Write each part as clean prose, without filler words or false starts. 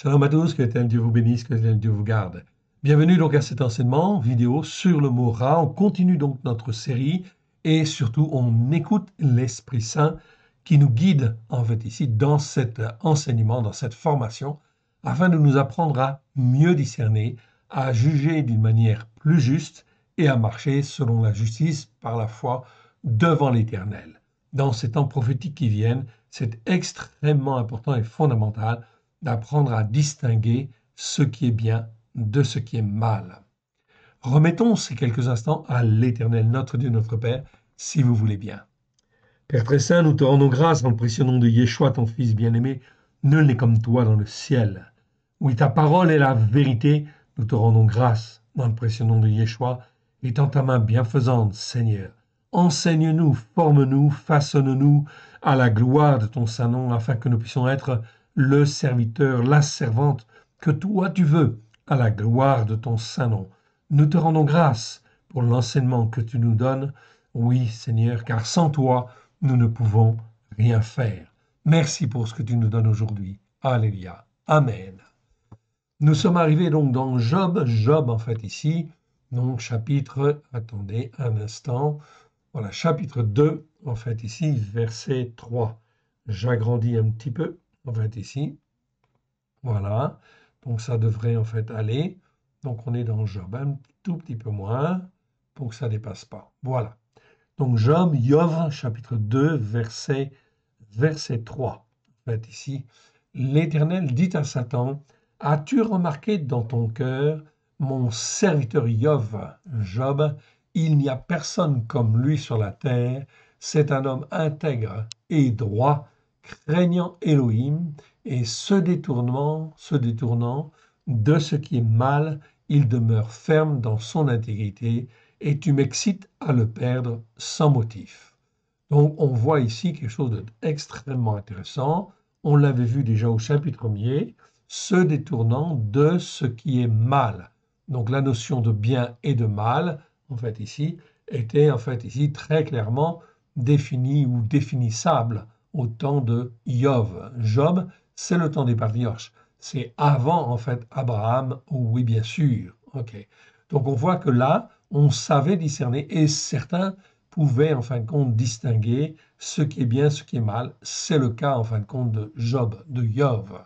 Shalom à tous, que l'Éternel Dieu vous bénisse, que l'Éternel Dieu vous garde. Bienvenue donc à cet enseignement vidéo sur le mot Ra. On continue donc notre série et surtout on écoute l'Esprit Saint qui nous guide en fait ici dans cet enseignement, dans cette formation, afin de nous apprendre à mieux discerner, à juger d'une manière plus juste et à marcher selon la justice par la foi devant l'Éternel. Dans ces temps prophétiques qui viennent, c'est extrêmement important et fondamental d'apprendre à distinguer ce qui est bien de ce qui est mal. Remettons ces quelques instants à l'Éternel, notre Dieu, notre Père, si vous voulez bien. Père très saint, nous te rendons grâce dans le précieux nom de Yeshua, ton Fils bien-aimé. Nul n'est comme toi dans le ciel. Oui, ta parole est la vérité. Nous te rendons grâce dans le précieux nom de Yeshua. Étends ta main bienfaisante, Seigneur. Enseigne-nous, forme-nous, façonne-nous à la gloire de ton saint nom, afin que nous puissions être le serviteur, la servante que toi tu veux, à la gloire de ton saint nom. Nous te rendons grâce pour l'enseignement que tu nous donnes. Oui, Seigneur, car sans toi, nous ne pouvons rien faire. Merci pour ce que tu nous donnes aujourd'hui. Alléluia. Amen. Nous sommes arrivés donc dans Job en fait ici, donc chapitre, attendez un instant, voilà, chapitre 2, en fait ici, verset 3. J'agrandis un petit peu, en fait ici, voilà, donc ça devrait en fait aller, donc on est dans Job, un tout petit peu moins, pour que ça ne dépasse pas, voilà. Donc Job, chapitre 2, verset 3. En fait, ici, l'Éternel dit à Satan, « As-tu remarqué dans ton cœur, mon serviteur Job, il n'y a personne comme lui sur la terre, c'est un homme intègre et droit, craignant Elohim, et se détournant de ce qui est mal, il demeure ferme dans son intégrité, et tu m'excites à le perdre sans motif. » Donc on voit ici quelque chose d'extrêmement intéressant. On l'avait vu déjà au chapitre 1er, se détournant de ce qui est mal. Donc la notion de bien et de mal, en fait ici, était en fait ici très clairement définie ou définissable au temps de Job, c'est le temps des patriarches. C'est avant en fait Abraham, oui bien sûr. Ok. Donc on voit que là, on savait discerner et certains pouvaient en fin de compte distinguer ce qui est bien, ce qui est mal. C'est le cas en fin de compte de Job, de Yov.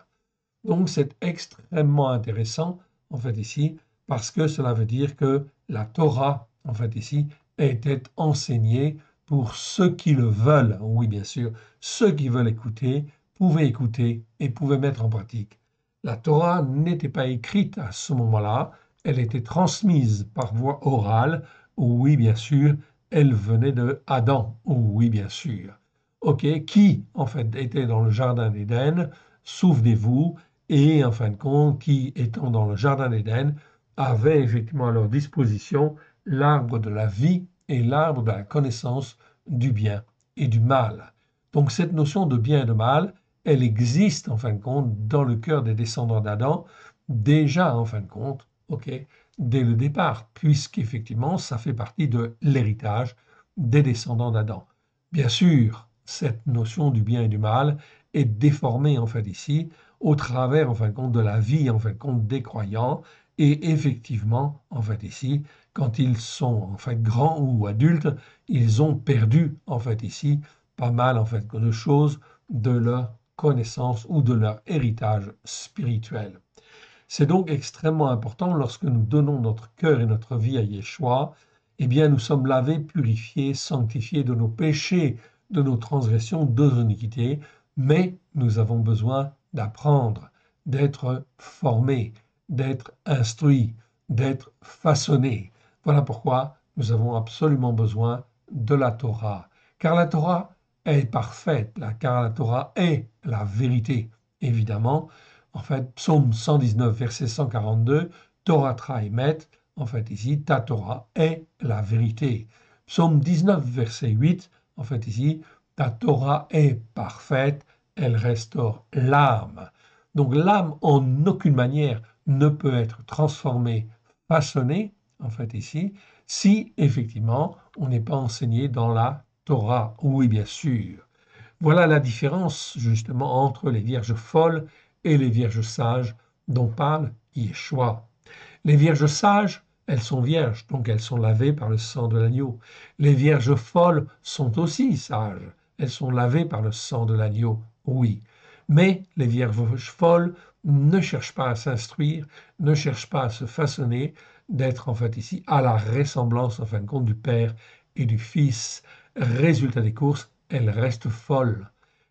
Donc c'est extrêmement intéressant en fait ici parce que cela veut dire que la Torah en fait ici était enseignée pour ceux qui le veulent. Oui bien sûr, ceux qui veulent écouter pouvaient écouter et pouvaient mettre en pratique. La Torah n'était pas écrite à ce moment-là, elle était transmise par voie orale. Oui bien sûr, elle venait de Adam. Oui bien sûr. Ok, qui en fait était dans le jardin d'Éden? Souvenez-vous, et en fin de compte, qui, étant dans le jardin d'Éden, avaient effectivement à leur disposition l'arbre de la vie et l'arbre de la connaissance du bien et du mal. Donc cette notion de bien et de mal, elle existe en fin de compte dans le cœur des descendants d'Adam, déjà en fin de compte, ok, dès le départ, puisqu'effectivement ça fait partie de l'héritage des descendants d'Adam. Bien sûr, cette notion du bien et du mal est déformée en fait ici au travers, en fin de compte, de la vie, en fin de compte, des croyants. Et effectivement, en fait, ici, quand ils sont, en fait, grands ou adultes, ils ont perdu, en fait, ici, pas mal, en fait, de choses de leur connaissance ou de leur héritage spirituel. C'est donc extrêmement important lorsque nous donnons notre cœur et notre vie à Yeshua, eh bien, nous sommes lavés, purifiés, sanctifiés de nos péchés, de nos transgressions, de nos iniquités, mais nous avons besoin d'apprendre, d'être formés, d'être instruits, d'être façonnés. Voilà pourquoi nous avons absolument besoin de la Torah. Car la Torah est parfaite, car la Torah est la vérité. Évidemment, en fait, psaume 119, verset 142, Torah Emet, en fait ici, ta Torah est la vérité. Psaume 19, verset 8, en fait ici, ta Torah est parfaite, elle restaure l'âme. Donc l'âme, en aucune manière, ne peut être transformée, façonnée, en fait ici, si effectivement on n'est pas enseigné dans la Torah. Oui, bien sûr. Voilà la différence justement entre les vierges folles et les vierges sages dont parle Yeshua. Les vierges sages, elles sont vierges, donc elles sont lavées par le sang de l'agneau. Les vierges folles sont aussi sages, elles sont lavées par le sang de l'agneau, oui. Mais les vierges folles ne cherchent pas à s'instruire, ne cherchent pas à se façonner, d'être en fait ici à la ressemblance en fin de compte du Père et du Fils. Résultat des courses, elles restent folles.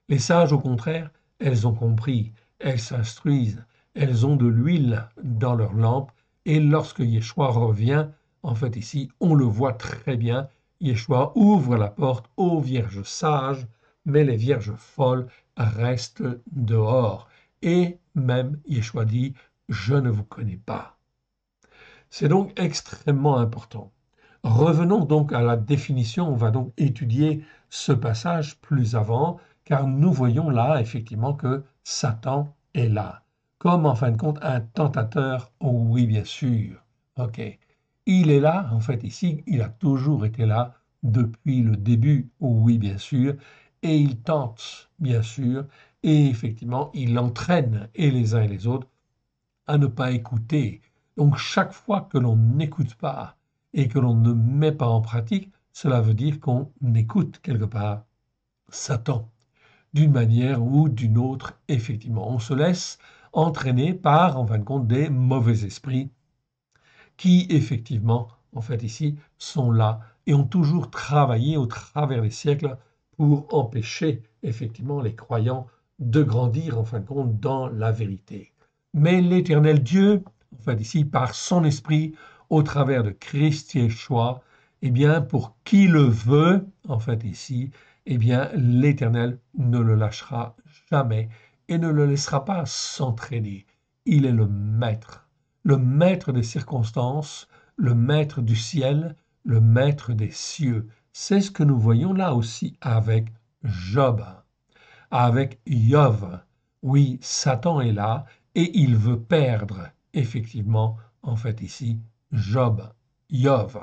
Les sages, au contraire, elles ont compris, elles s'instruisent, elles ont de l'huile dans leur lampe, et lorsque Yeshua revient, en fait ici, on le voit très bien, Yeshua ouvre la porte aux vierges sages, mais les vierges folles restent dehors. Et même Yeshua dit, je ne vous connais pas. C'est donc extrêmement important. Revenons donc à la définition, on va donc étudier ce passage plus avant, car nous voyons là effectivement que Satan est là, comme en fin de compte un tentateur, oh oui bien sûr, ok. Il est là, en fait ici, il a toujours été là depuis le début, oh oui bien sûr, et il tente bien sûr, et effectivement il entraîne et les uns et les autres à ne pas écouter. Donc chaque fois que l'on n'écoute pas et que l'on ne met pas en pratique, cela veut dire qu'on écoute quelque part Satan. D'une manière ou d'une autre, effectivement, on se laisse entraîner par, en fin de compte, des mauvais esprits qui, effectivement, en fait ici, sont là et ont toujours travaillé au travers des siècles pour empêcher, effectivement, les croyants de grandir, en fin de compte, dans la vérité. Mais l'Éternel Dieu, en fait ici, par son esprit, au travers de Christ Yeshua, eh bien, pour qui le veut, en fait ici, eh bien, l'Éternel ne le lâchera jamais et ne le laissera pas s'entraîner. Il est le maître des circonstances, le maître du ciel, le maître des cieux. C'est ce que nous voyons là aussi avec Job, avec Yov. Oui, Satan est là et il veut perdre, effectivement, en fait ici, Job, Yov.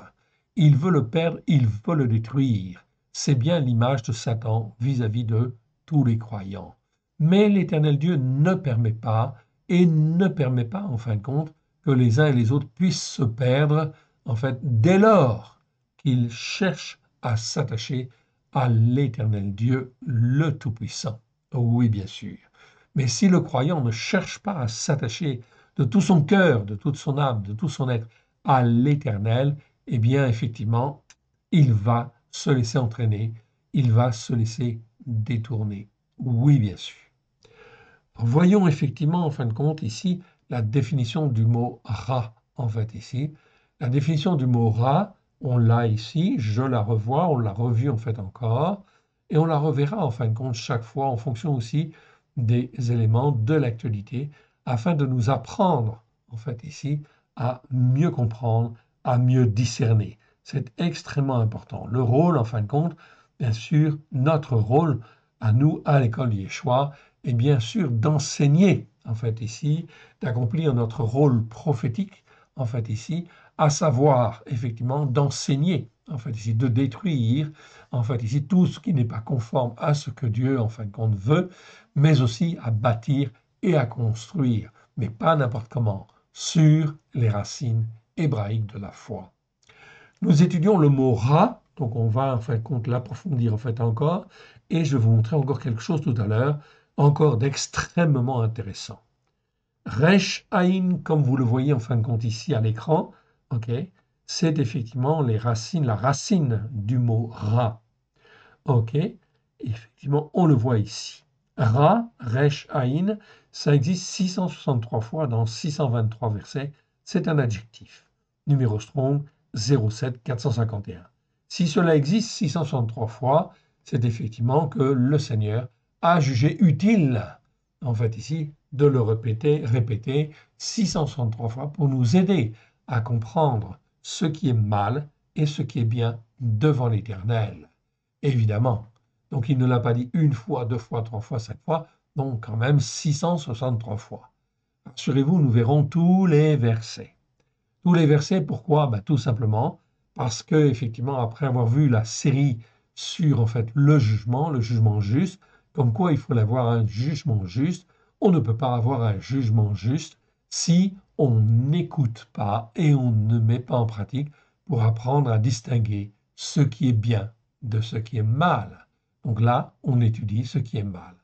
Il veut le perdre, il veut le détruire. C'est bien l'image de Satan vis-à-vis de tous les croyants. Mais l'Éternel Dieu ne permet pas, et ne permet pas, en fin de compte, que les uns et les autres puissent se perdre, en fait, dès lors qu'ils cherchent à s'attacher à l'Éternel Dieu, le Tout-Puissant. Oui, bien sûr. Mais si le croyant ne cherche pas à s'attacher de tout son cœur, de toute son âme, de tout son être à l'Éternel, eh bien, effectivement, il va se laisser entraîner, il va se laisser détourner. Oui, bien sûr. Voyons effectivement, en fin de compte, ici, la définition du mot ra, en fait, ici. La définition du mot ra, on l'a ici, je la revois, on l'a revue en fait encore, et on la reverra en fin de compte chaque fois en fonction aussi des éléments de l'actualité, afin de nous apprendre, en fait, ici, à mieux comprendre, à mieux discerner. C'est extrêmement important. Le rôle, en fin de compte, bien sûr, notre rôle à nous, à l'école Yeshua, et bien sûr d'enseigner, en fait ici, d'accomplir notre rôle prophétique, en fait ici, à savoir effectivement d'enseigner, en fait ici, de détruire, en fait ici, tout ce qui n'est pas conforme à ce que Dieu, en fin de compte, veut, mais aussi à bâtir et à construire, mais pas n'importe comment, sur les racines hébraïques de la foi. Nous étudions le mot ra, donc on va en fin de compte l'approfondir en fait encore, et je vais vous montrer encore quelque chose tout à l'heure, encore d'extrêmement intéressant. Resh Aïn, comme vous le voyez en fin de compte ici à l'écran, ok, c'est effectivement les racines, la racine du mot ra. Ok, effectivement, on le voit ici. Ra, Resh Aïn, ça existe 663 fois dans 623 versets. C'est un adjectif. Numéro Strong 07 451. Si cela existe 663 fois, c'est effectivement que le Seigneur a jugé utile, en fait ici, de le répéter 663 fois pour nous aider à comprendre ce qui est mal et ce qui est bien devant l'Éternel. Évidemment. Donc il ne l'a pas dit une fois, deux fois, trois fois, cinq fois, donc quand même 663 fois. Rassurez-vous, nous verrons tous les versets. Tous les versets, pourquoi? Tout simplement parce que, effectivement, après avoir vu la série sur en fait le jugement juste, comme quoi il faut avoir un jugement juste, on ne peut pas avoir un jugement juste si on n'écoute pas et on ne met pas en pratique pour apprendre à distinguer ce qui est bien de ce qui est mal. Donc là, on étudie ce qui est mal.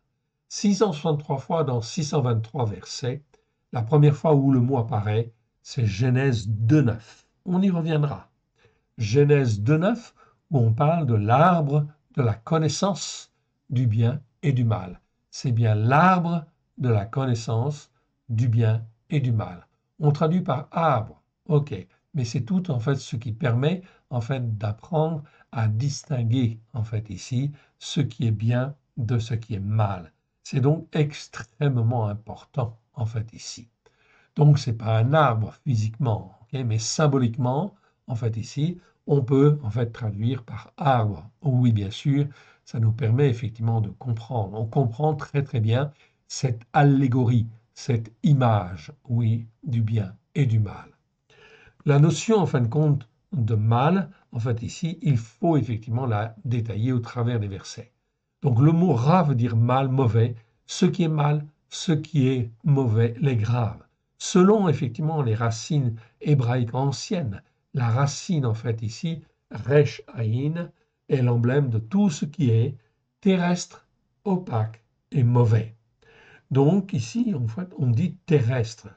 663 fois dans 623 versets, la première fois où le mot apparaît, c'est Genèse 2.9. On y reviendra. Genèse 2.9, où on parle de l'arbre de la connaissance du bien et du mal. C'est bien l'arbre de la connaissance du bien et du mal. On traduit par arbre, ok, mais c'est tout en fait ce qui permet en fait d'apprendre à distinguer en fait ici ce qui est bien de ce qui est mal. C'est donc extrêmement important en fait ici. Donc c'est pas un arbre physiquement, okay, mais symboliquement en fait ici on peut en fait traduire par arbre. Oui bien sûr, ça nous permet effectivement de comprendre. On comprend très très bien cette allégorie, cette image, oui, du bien et du mal. La notion, en fin de compte, de mal, en fait, ici, il faut effectivement la détailler au travers des versets. Donc, le mot ra veut dire mal, mauvais. Ce qui est mal, ce qui est mauvais, les graves. Selon, effectivement, les racines hébraïques anciennes, la racine, en fait, ici, resh aïn, est l'emblème de tout ce qui est terrestre, opaque et mauvais. Donc, ici, en fait, on dit terrestre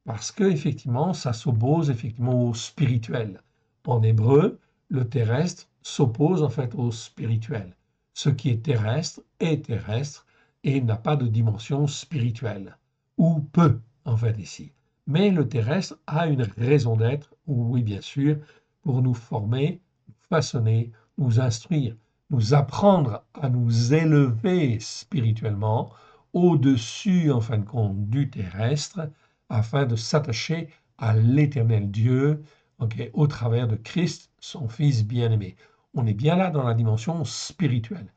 parce que effectivement, ça s'oppose effectivement au spirituel. En hébreu, le terrestre s'oppose en fait au spirituel. Ce qui est terrestre et n'a pas de dimension spirituelle, ou peu en fait ici. Mais le terrestre a une raison d'être, oui bien sûr, pour nous former, nous façonner, nous instruire, nous apprendre à nous élever spirituellement au-dessus en fin de compte du terrestre afin de s'attacher à l'éternel Dieu, okay, au travers de Christ, son Fils bien-aimé. On est bien là dans la dimension spirituelle.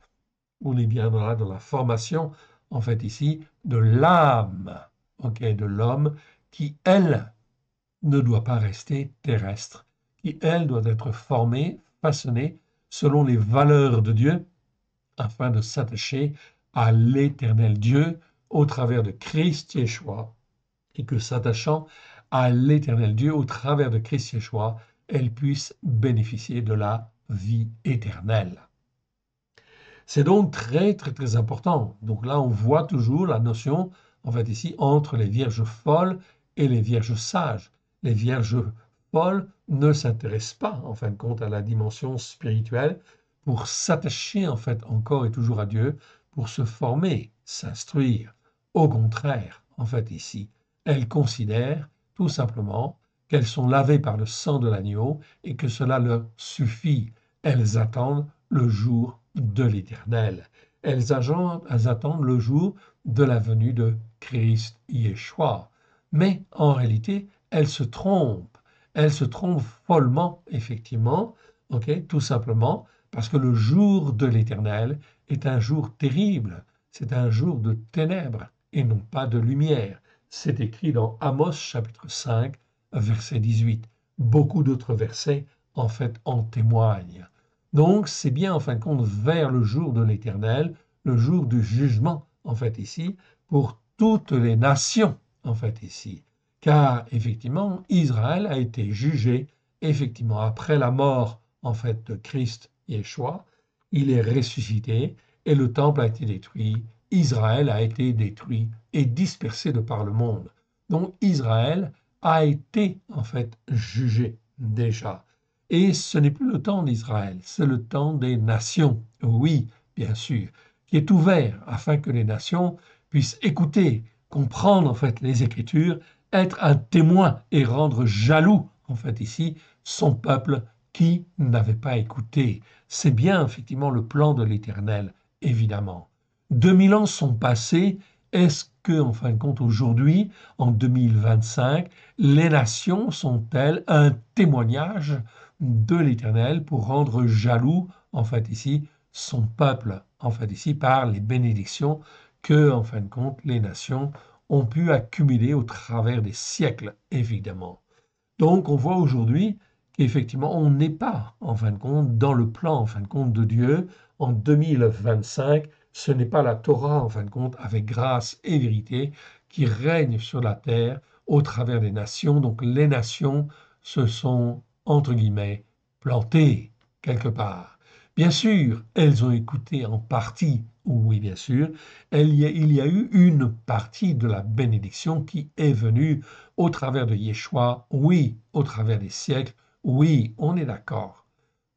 On est bien là dans la formation, en fait ici, de l'âme, okay, de l'homme qui, elle, ne doit pas rester terrestre, qui, elle, doit être formée, façonnée selon les valeurs de Dieu, afin de s'attacher à l'éternel Dieu au travers de Christ Yeshua, et que s'attachant à l'éternel Dieu au travers de Christ Yeshua, elle puisse bénéficier de la vie éternelle. C'est donc très, très, très important. Donc là, on voit toujours la notion, en fait, ici, entre les vierges folles et les vierges sages. Les vierges folles ne s'intéressent pas, en fin de compte, à la dimension spirituelle pour s'attacher, en fait, encore et toujours à Dieu, pour se former, s'instruire. Au contraire, en fait, ici, elles considèrent tout simplement qu'elles sont lavées par le sang de l'agneau et que cela leur suffit. Elles attendent le jour de l'Éternel. Elles attendent le jour de la venue de Christ Yeshua. Mais en réalité, elles se trompent. Elles se trompent follement, effectivement, okay, tout simplement parce que le jour de l'Éternel est un jour terrible. C'est un jour de ténèbres et non pas de lumière. C'est écrit dans Amos chapitre 5, verset 18. Beaucoup d'autres versets, en fait, en témoignent. Donc, c'est bien, en fin de compte, vers le jour de l'Éternel, le jour du jugement, en fait, ici, pour toutes les nations, en fait, ici. Car, effectivement, Israël a été jugé, effectivement, après la mort, en fait, de Christ Yeshua. Il est ressuscité et le temple a été détruit. Israël a été détruit et dispersé de par le monde. Donc, Israël a été, en fait, jugé déjà. Et ce n'est plus le temps d'Israël, c'est le temps des nations, oui, bien sûr, qui est ouvert afin que les nations puissent écouter, comprendre en fait les Écritures, être un témoin et rendre jaloux en fait ici son peuple qui n'avait pas écouté. C'est bien effectivement le plan de l'Éternel, évidemment. 2000 ans sont passés. Est-ce que, en fin de compte, aujourd'hui, en 2025, les nations sont-elles un témoignage de l'Éternel pour rendre jaloux, en fait ici, son peuple, en fait ici, par les bénédictions que, en fin de compte, les nations ont pu accumuler au travers des siècles, évidemment. Donc, on voit aujourd'hui qu'effectivement, on n'est pas, en fin de compte, dans le plan, en fin de compte, de Dieu. En 2025, ce n'est pas la Torah, en fin de compte, avec grâce et vérité, qui règne sur la terre au travers des nations. Donc les nations se sont, entre guillemets, plantées quelque part. Bien sûr, elles ont écouté en partie, oui bien sûr, il y a eu une partie de la bénédiction qui est venue au travers de Yeshua, oui, au travers des siècles, oui, on est d'accord.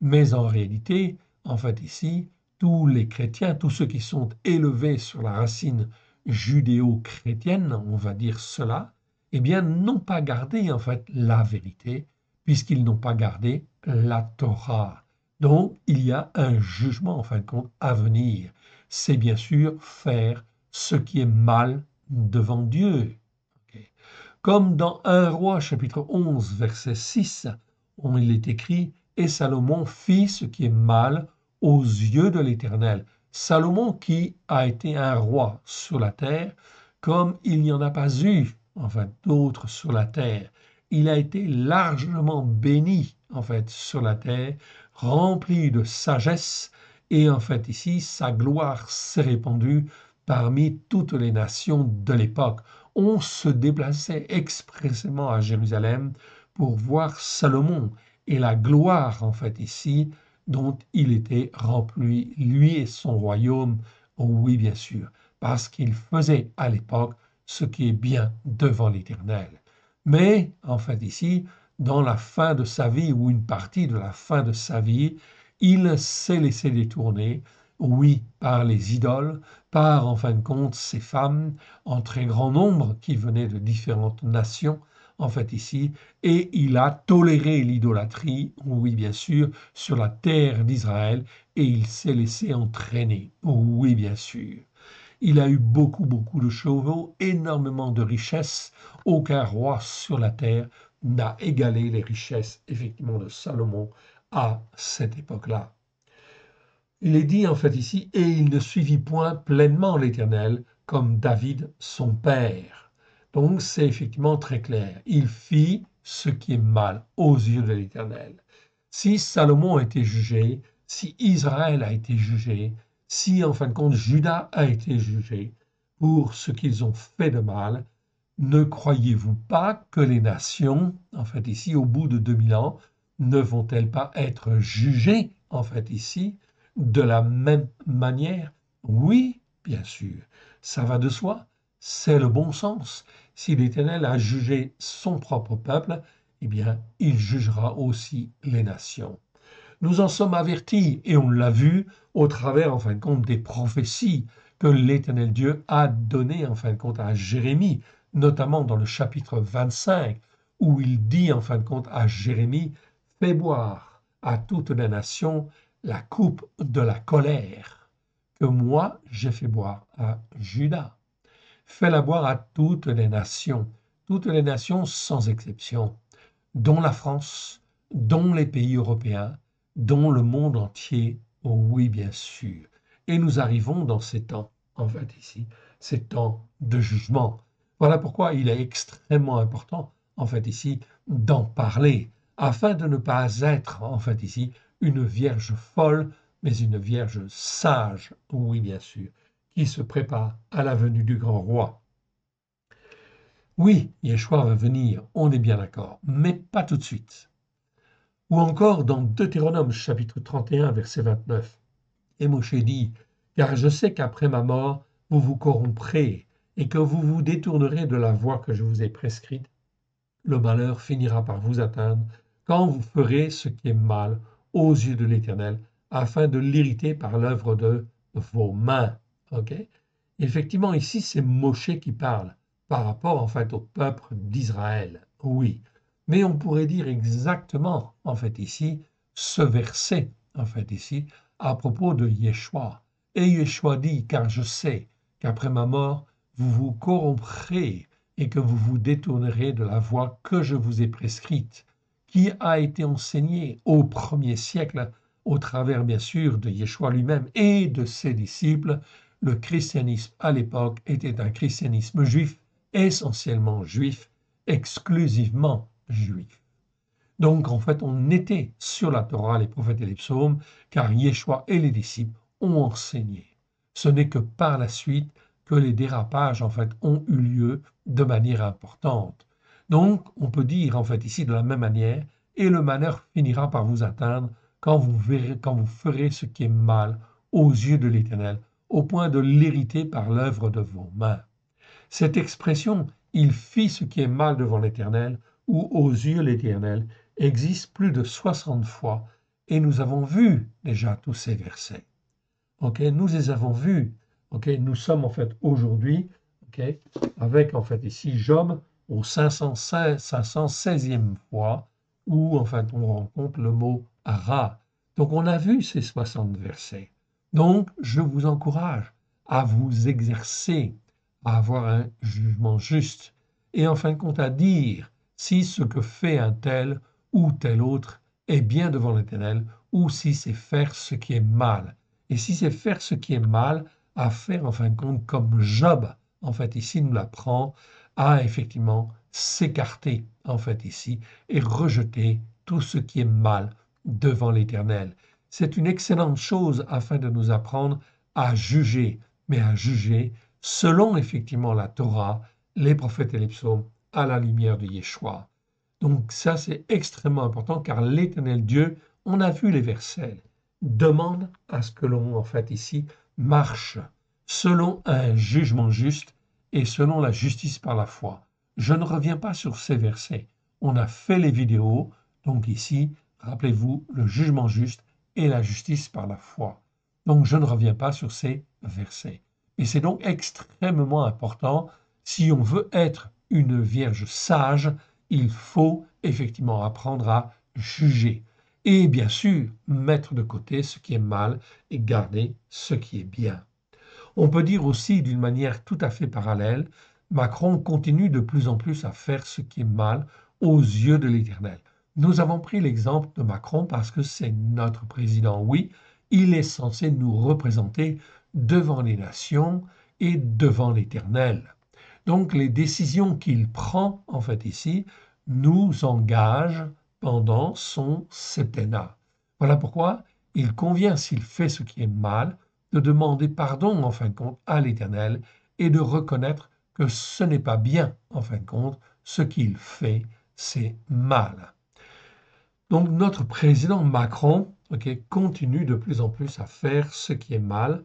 Mais en réalité, en fait ici, tous les chrétiens, tous ceux qui sont élevés sur la racine judéo-chrétienne, on va dire cela, eh bien, n'ont pas gardé en fait la vérité, puisqu'ils n'ont pas gardé la Torah. Donc, il y a un jugement, en fin de compte, à venir. C'est bien sûr faire ce qui est mal devant Dieu. Okay. Comme dans 1 Roi, chapitre 11, verset 6, où il est écrit « Et Salomon fit ce qui est mal aux yeux de l'Éternel ». Salomon qui a été un roi sur la terre, comme il n'y en a pas eu, enfin, d'autres sur la terre. Il a été largement béni, en fait, sur la terre, rempli de sagesse, et en fait, ici, sa gloire s'est répandue parmi toutes les nations de l'époque. On se déplaçait expressément à Jérusalem pour voir Salomon et la gloire, en fait, ici, dont il était rempli, lui et son royaume, oui, bien sûr, parce qu'il faisait à l'époque ce qui est bien devant l'Éternel. Mais, en fait, ici, dans la fin de sa vie, ou une partie de la fin de sa vie, il s'est laissé détourner, oui, par les idoles, par, en fin de compte, ces femmes en très grand nombre qui venaient de différentes nations, en fait, ici, et il a toléré l'idolâtrie, oui, bien sûr, sur la terre d'Israël, et il s'est laissé entraîner, oui, bien sûr. Il a eu beaucoup, beaucoup de chevaux, énormément de richesses. Aucun roi sur la terre n'a égalé les richesses, effectivement, de Salomon à cette époque-là. Il est dit en fait ici, et il ne suivit point pleinement l'Éternel comme David son père. Donc c'est effectivement très clair. Il fit ce qui est mal aux yeux de l'Éternel. Si Salomon a été jugé, si Israël a été jugé, si en fin de compte Juda a été jugé pour ce qu'ils ont fait de mal, ne croyez-vous pas que les nations, en fait ici, au bout de 2000 ans, ne vont-elles pas être jugées, en fait ici, de la même manière? Oui, bien sûr, ça va de soi, c'est le bon sens. Si l'Éternel a jugé son propre peuple, eh bien, il jugera aussi les nations. Nous en sommes avertis, et on l'a vu au travers, en fin de compte, des prophéties que l'Éternel Dieu a données, en fin de compte, à Jérémie, notamment dans le chapitre 25, où il dit, en fin de compte, à Jérémie, « Fais boire à toutes les nations la coupe de la colère, que moi j'ai fait boire à Juda. Fais-la boire à toutes les nations sans exception, dont la France, dont les pays européens, dont le monde entier, oh oui bien sûr. » Et nous arrivons dans ces temps, en fait ici, ces temps de jugement. Voilà pourquoi il est extrêmement important, en fait ici, d'en parler, afin de ne pas être, en fait ici, une vierge folle, mais une vierge sage, oui bien sûr, qui se prépare à la venue du grand roi. Oui, Yeshua va venir, on est bien d'accord, mais pas tout de suite. Ou encore dans Deutéronome chapitre 31, verset 29. Et Moshe dit, « Car je sais qu'après ma mort, vous vous corromprez et que vous vous détournerez de la voie que je vous ai prescrite. Le malheur finira par vous atteindre quand vous ferez ce qui est mal aux yeux de l'Éternel, afin de l'irriter par l'œuvre de vos mains. » Okay? Effectivement, ici, c'est Moshe qui parle par rapport en fait au peuple d'Israël. Oui. Mais on pourrait dire exactement, en fait, ici, ce verset, en fait, ici, à propos de Yeshua. Et Yeshua dit, car je sais qu'après ma mort, vous vous corromprez et que vous vous détournerez de la voie que je vous ai prescrite, qui a été enseignée au premier siècle, au travers, bien sûr, de Yeshua lui-même et de ses disciples. Le christianisme, à l'époque, était un christianisme juif, essentiellement juif, exclusivement juif. Donc, en fait, on était sur la Torah, les prophètes et les psaumes, car Yeshua et les disciples ont enseigné. Ce n'est que par la suite que les dérapages, en fait, ont eu lieu de manière importante. Donc, on peut dire en fait ici de la même manière, et le malheur finira par vous atteindre quand vous ferez ce qui est mal aux yeux de l'Éternel, au point de l'hériter par l'œuvre de vos mains. Cette expression, il fit ce qui est mal devant l'Éternel, ou aux yeux de l'Éternel, existe plus de 60 fois, et nous avons vu déjà tous ces versets. Nous les avons vus. Nous sommes en fait aujourd'hui avec en fait ici Job au 516e fois où en fait on rencontre le mot Ara. Donc on a vu ces 60 versets. Donc je vous encourage à vous exercer, à avoir un jugement juste et en fin de compte à dire si ce que fait un tel ou tel autre est bien devant l'Éternel ou si c'est faire ce qui est mal. Et si c'est faire ce qui est mal, à faire en fin de compte comme Job, en fait ici nous l'apprend, à effectivement s'écarter en fait ici et rejeter tout ce qui est mal devant l'Éternel. C'est une excellente chose afin de nous apprendre à juger, mais à juger selon effectivement la Torah, les prophètes et les psaumes à la lumière de Yeshua. Donc ça c'est extrêmement important car l'Éternel Dieu, on a vu les versets, demande à ce que l'on, en fait, ici, marche selon un jugement juste et selon la justice par la foi. Je ne reviens pas sur ces versets. On a fait les vidéos, donc ici, rappelez-vous, le jugement juste et la justice par la foi. Donc je ne reviens pas sur ces versets. Et c'est donc extrêmement important, si on veut être une vierge sage, il faut effectivement apprendre à juger et bien sûr mettre de côté ce qui est mal et garder ce qui est bien. On peut dire aussi d'une manière tout à fait parallèle, Macron continue de plus en plus à faire ce qui est mal aux yeux de l'Éternel. Nous avons pris l'exemple de Macron parce que c'est notre président. Oui, il est censé nous représenter devant les nations et devant l'Éternel. Donc les décisions qu'il prend en fait ici nous engagent pendant son septennat. Voilà pourquoi il convient, s'il fait ce qui est mal, de demander pardon en fin de compte à l'Éternel et de reconnaître que ce n'est pas bien en fin de compte, ce qu'il fait, c'est mal. Donc notre président Macron continue de plus en plus à faire ce qui est mal.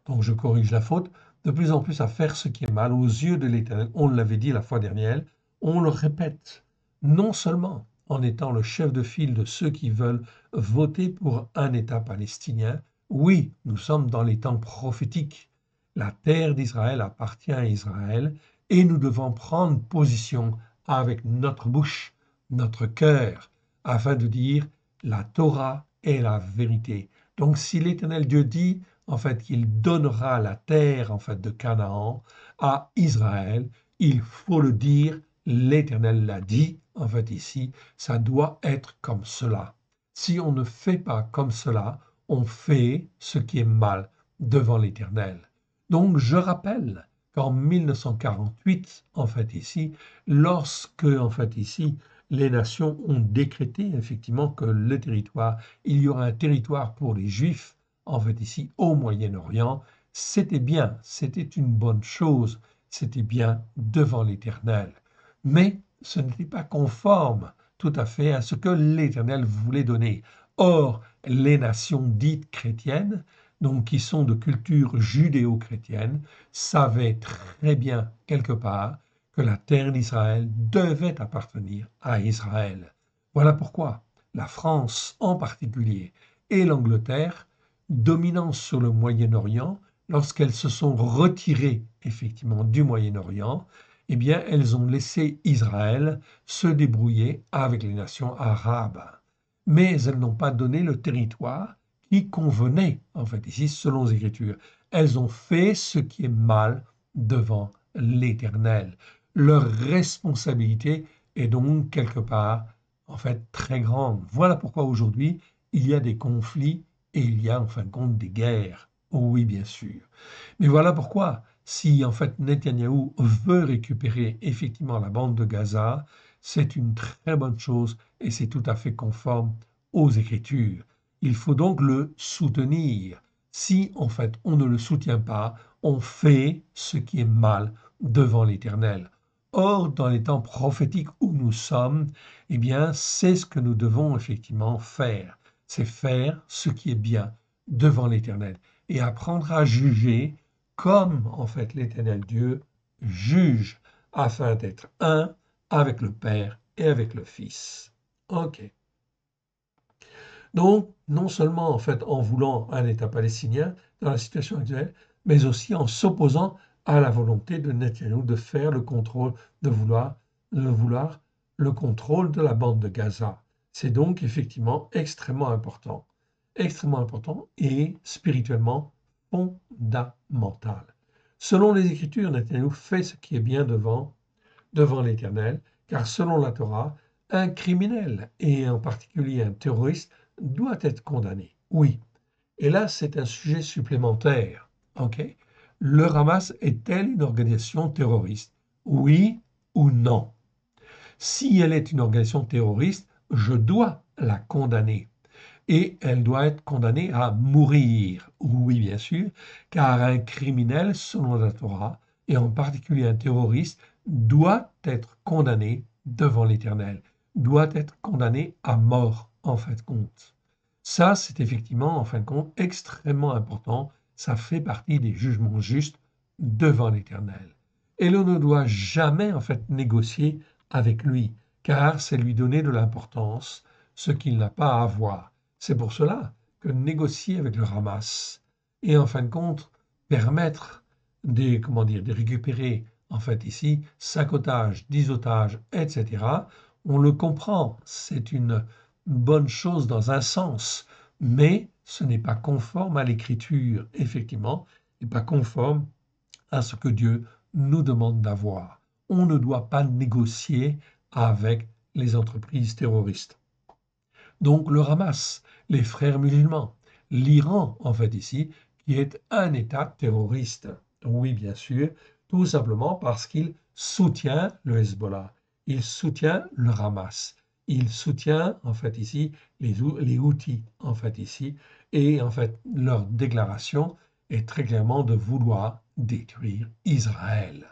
Donc je corrige la faute, de plus en plus à faire ce qui est mal aux yeux de l'Éternel. On l'avait dit la fois dernière, on le répète, non seulement en étant le chef de file de ceux qui veulent voter pour un État palestinien, oui, nous sommes dans les temps prophétiques. La terre d'Israël appartient à Israël et nous devons prendre position avec notre bouche, notre cœur, afin de dire la Torah est la vérité. Donc si l'Éternel Dieu dit en fait qu'il donnera la terre en fait de Canaan à Israël, il faut le dire, l'Éternel l'a dit en fait ici, ça doit être comme cela. Si on ne fait pas comme cela, on fait ce qui est mal devant l'Éternel. Donc je rappelle qu'en 1948, en fait ici, lorsque en fait ici les nations ont décrété effectivement que le territoire, il y aura un territoire pour les Juifs, en fait ici au Moyen-Orient, c'était bien, c'était une bonne chose, c'était bien devant l'Éternel. Mais ce n'était pas conforme tout à fait à ce que l'Éternel voulait donner. Or, les nations dites chrétiennes, donc qui sont de culture judéo-chrétienne, savaient très bien quelque part que la terre d'Israël devait appartenir à Israël. Voilà pourquoi la France en particulier et l'Angleterre, dominant sur le Moyen-Orient, lorsqu'elles se sont retirées effectivement du Moyen-Orient, eh bien, elles ont laissé Israël se débrouiller avec les nations arabes. Mais elles n'ont pas donné le territoire qui convenait, en fait, ici, selon les Écritures. Elles ont fait ce qui est mal devant l'Éternel. Leur responsabilité est donc quelque part, en fait, très grande. Voilà pourquoi aujourd'hui, il y a des conflits et il y a, en fin de compte, des guerres. Oui, bien sûr. Mais voilà pourquoi, si en fait Netanyahou veut récupérer effectivement la bande de Gaza, c'est une très bonne chose et c'est tout à fait conforme aux Écritures. Il faut donc le soutenir. Si en fait on ne le soutient pas, on fait ce qui est mal devant l'Éternel. Or, dans les temps prophétiques où nous sommes, eh bien, c'est ce que nous devons effectivement faire. C'est faire ce qui est bien devant l'Éternel et apprendre à juger comme, en fait, l'Éternel Dieu juge afin d'être un avec le Père et avec le Fils. OK. Donc, non seulement, en fait, en voulant un État palestinien dans la situation actuelle, mais aussi en s'opposant à la volonté de Netanyahou de faire le contrôle, de vouloir le contrôle de la bande de Gaza. C'est donc effectivement extrêmement important et spirituellement fondamental. Selon les Écritures, Netanyahou fait ce qui est bien devant l'Éternel, car selon la Torah, un criminel, et en particulier un terroriste, doit être condamné. Oui. Et là, c'est un sujet supplémentaire. OK? Le Hamas est-elle une organisation terroriste? Oui ou non? Si elle est une organisation terroriste, je dois la condamner. Et elle doit être condamnée à mourir. Oui, bien sûr, car un criminel, selon la Torah, et en particulier un terroriste, doit être condamné devant l'Éternel, doit être condamné à mort, en fin de compte. Ça, c'est effectivement, en fin de compte, extrêmement important. Ça fait partie des jugements justes devant l'Éternel. Et l'on ne doit jamais, en fait, négocier avec lui, car c'est lui donner de l'importance, ce qu'il n'a pas à avoir. C'est pour cela que négocier avec le Hamas et, en fin de compte, permettre de récupérer, en fait, ici, 5 otages, 10 otages, etc., on le comprend. C'est une bonne chose dans un sens, mais ce n'est pas conforme à l'écriture, effectivement, et pas conforme à ce que Dieu nous demande d'avoir. On ne doit pas négocier avec les entreprises terroristes. Donc le Hamas, les frères musulmans, l'Iran, en fait ici, qui est un État terroriste. Oui, bien sûr, tout simplement parce qu'il soutient le Hezbollah, il soutient le Hamas, il soutient, en fait ici, les Houthis, en fait ici, et en fait leur déclaration est très clairement de vouloir détruire Israël.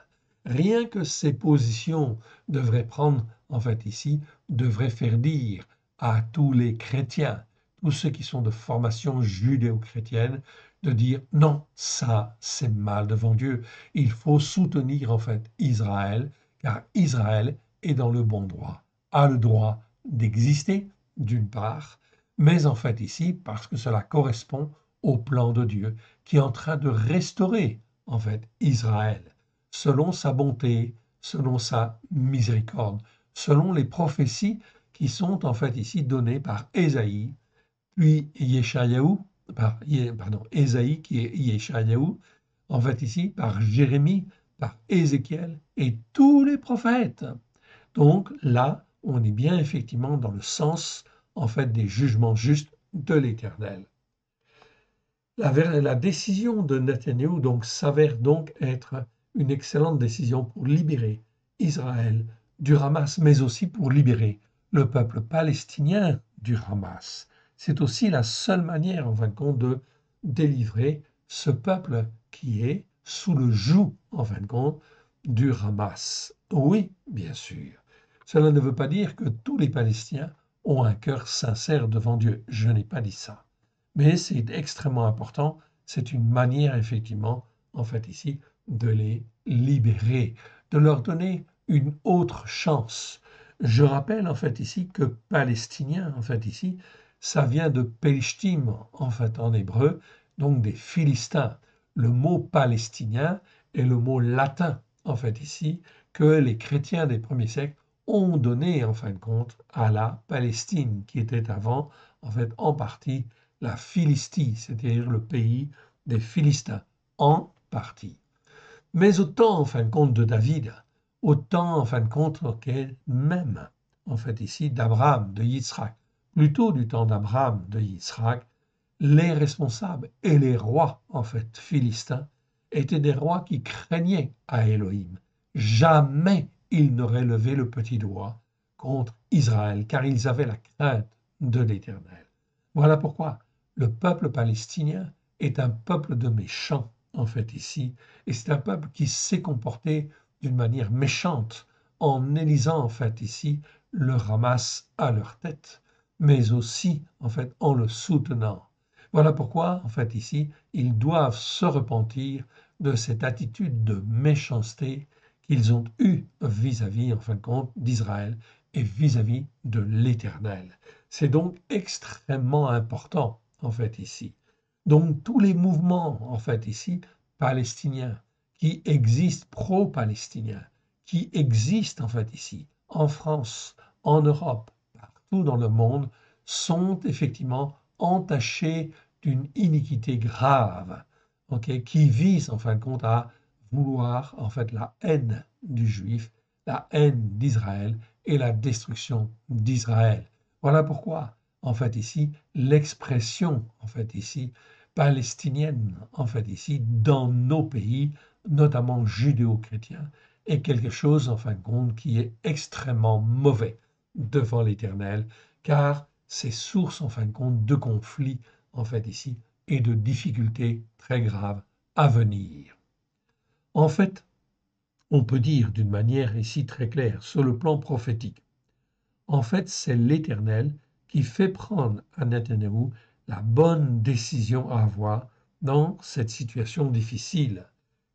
Rien que ces positions devraient prendre, en fait ici, devraient faire dire à tous les chrétiens, tous ceux qui sont de formation judéo-chrétienne, de dire non, ça c'est mal devant Dieu. Il faut soutenir en fait Israël, car Israël est dans le bon droit, a le droit d'exister d'une part, mais en fait ici parce que cela correspond au plan de Dieu qui est en train de restaurer en fait Israël selon sa bonté, selon sa miséricorde, selon les prophéties qui sont en fait ici données par Ésaïe, puis Yeshayahu, Ésaïe qui est Yeshayahu, en fait ici par Jérémie, par Ézéchiel et tous les prophètes. Donc là, on est bien effectivement dans le sens en fait des jugements justes de l'Éternel. La décision de Netanyahou donc s'avère donc être une excellente décision pour libérer Israël du Hamas, mais aussi pour libérer le peuple palestinien du Hamas. C'est aussi la seule manière, en fin de compte, de délivrer ce peuple qui est sous le joug, en fin de compte, du Hamas. Oui, bien sûr. Cela ne veut pas dire que tous les Palestiniens ont un cœur sincère devant Dieu. Je n'ai pas dit ça. Mais c'est extrêmement important. C'est une manière, effectivement, en fait ici, de les libérer, de leur donner une autre chance. Je rappelle en fait ici que palestinien, en fait ici, ça vient de Pelishtim, en fait en hébreu, donc des Philistins. Le mot palestinien est le mot latin, en fait ici, que les chrétiens des premiers siècles ont donné, en fin de compte, à la Palestine, qui était avant, en fait, en partie, la Philistie, c'est-à-dire le pays des Philistins, en partie. Mais au temps, en fin de compte, de David, au temps, en fin de compte, même, en fait, ici, d'Abraham, de Yitzhak, plutôt du temps d'Abraham, de Yitzhak, les responsables et les rois, en fait, philistins, étaient des rois qui craignaient à Élohim. Jamais ils n'auraient levé le petit doigt contre Israël, car ils avaient la crainte de l'Éternel. Voilà pourquoi le peuple palestinien est un peuple de méchants, en fait, ici, et c'est un peuple qui s'est comporté d'une manière méchante en élisant, en fait, ici, le Hamas à leur tête, mais aussi, en fait, en le soutenant. Voilà pourquoi, en fait, ici, ils doivent se repentir de cette attitude de méchanceté qu'ils ont eue vis-à-vis, en fin de compte, d'Israël et vis-à-vis de l'Éternel. C'est donc extrêmement important, en fait, ici. Donc, tous les mouvements, en fait, ici, palestiniens, qui existent, pro-palestiniens, qui existent, en fait, ici, en France, en Europe, partout dans le monde, sont effectivement entachés d'une iniquité grave, qui vise, en fin de compte, à vouloir, en fait, la haine du juif, la haine d'Israël et la destruction d'Israël. Voilà pourquoi, en fait, ici, l'expression, en fait, ici, palestinienne, en fait, ici, dans nos pays, notamment judéo-chrétiens, est quelque chose, en fin de compte, qui est extrêmement mauvais devant l'Éternel, car c'est source, en fin de compte, de conflits, en fait, ici, et de difficultés très graves à venir. En fait, on peut dire d'une manière ici très claire, sur le plan prophétique, en fait, c'est l'Éternel qui fait prendre à Netanyahou la bonne décision à avoir dans cette situation difficile.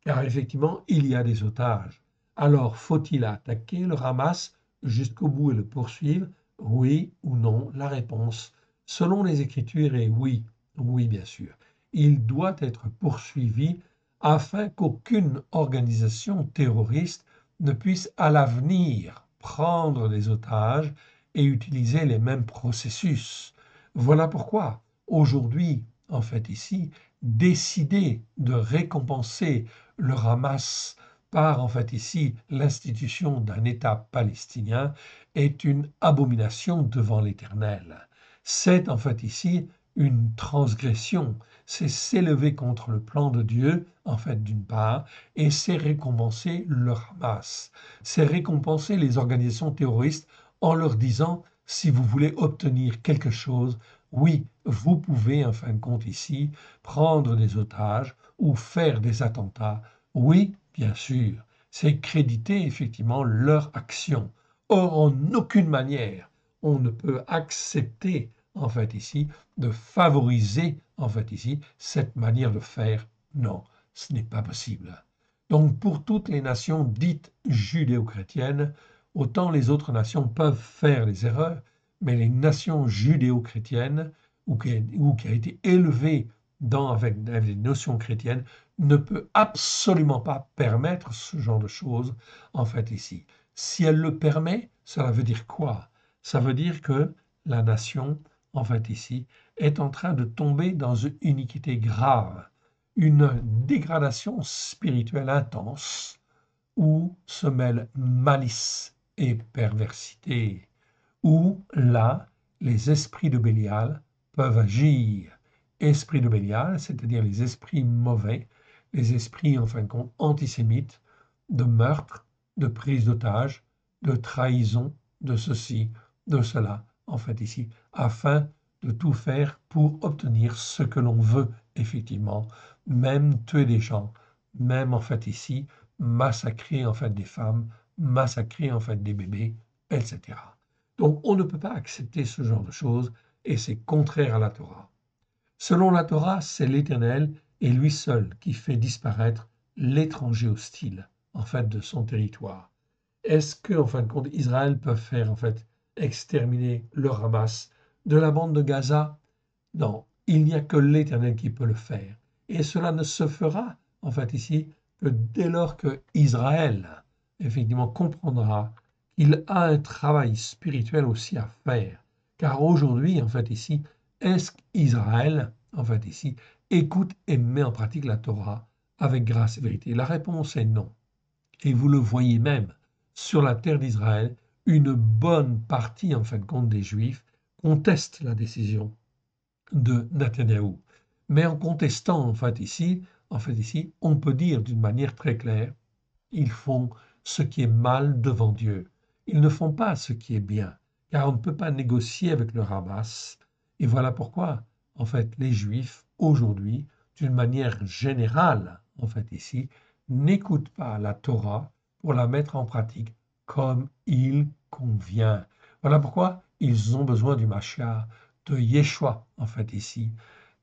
Car effectivement, il y a des otages. Alors, faut-il attaquer le Hamas jusqu'au bout et le poursuivre? Oui ou non? La réponse, selon les Écritures, est oui. Oui, bien sûr. Il doit être poursuivi afin qu'aucune organisation terroriste ne puisse à l'avenir prendre des otages et utiliser les mêmes processus. Voilà pourquoi, aujourd'hui, en fait ici, décider de récompenser le Hamas par, en fait ici, l'institution d'un État palestinien est une abomination devant l'Éternel. C'est, en fait ici, une transgression, c'est s'élever contre le plan de Dieu, en fait, d'une part, et c'est récompenser le Hamas, c'est récompenser les organisations terroristes en leur disant, si vous voulez obtenir quelque chose, oui, vous pouvez, en fin de compte ici, prendre des otages ou faire des attentats. Oui, bien sûr, c'est créditer effectivement leur action. Or, en aucune manière, on ne peut accepter, en fait ici, de favoriser, en fait ici, cette manière de faire. Non, ce n'est pas possible. Donc, pour toutes les nations dites judéo-chrétiennes, autant les autres nations peuvent faire des erreurs, mais les nations judéo-chrétiennes, ou qui a été élevée avec des notions chrétiennes, ne peut absolument pas permettre ce genre de choses, en fait, ici. Si elle le permet, cela veut dire quoi? Ça veut dire que la nation, en fait, ici, est en train de tomber dans une iniquité grave, une dégradation spirituelle intense, où se mêlent malice et perversité, où là, les esprits de Bélial peuvent agir. Esprits de Bélial, c'est-à-dire les esprits mauvais, les esprits, en fin de compte, antisémites, de meurtre, de prise d'otage, de trahison, de ceci, de cela, en fait ici, afin de tout faire pour obtenir ce que l'on veut, effectivement, même tuer des gens, même en fait ici, massacrer en fait des femmes, massacrer en fait des bébés, etc. Donc on ne peut pas accepter ce genre de choses et c'est contraire à la Torah. Selon la Torah, c'est l'Éternel et lui seul qui fait disparaître l'étranger hostile en fait de son territoire. Est-ce que en fin de compte Israël peut faire en fait exterminer le Hamas de la bande de Gaza? Non, il n'y a que l'Éternel qui peut le faire. Et cela ne se fera en fait ici que dès lors que Israël effectivement comprendra qu'il a un travail spirituel aussi à faire. Car aujourd'hui, en fait ici, est-ce qu'Israël, en fait ici, écoute et met en pratique la Torah avec grâce et vérité? La réponse est non. Et vous le voyez même, sur la terre d'Israël, une bonne partie, en fin de compte, des Juifs contestent la décision de Netanyahou. Mais en contestant, en fait ici, on peut dire d'une manière très claire, ils font ce qui est mal devant Dieu. Ils ne font pas ce qui est bien, car on ne peut pas négocier avec le Hamas. Et voilà pourquoi, en fait, les Juifs, aujourd'hui, d'une manière générale, en fait ici, n'écoutent pas la Torah pour la mettre en pratique comme il convient. Voilà pourquoi ils ont besoin du Mashiach, de Yeshua, en fait ici.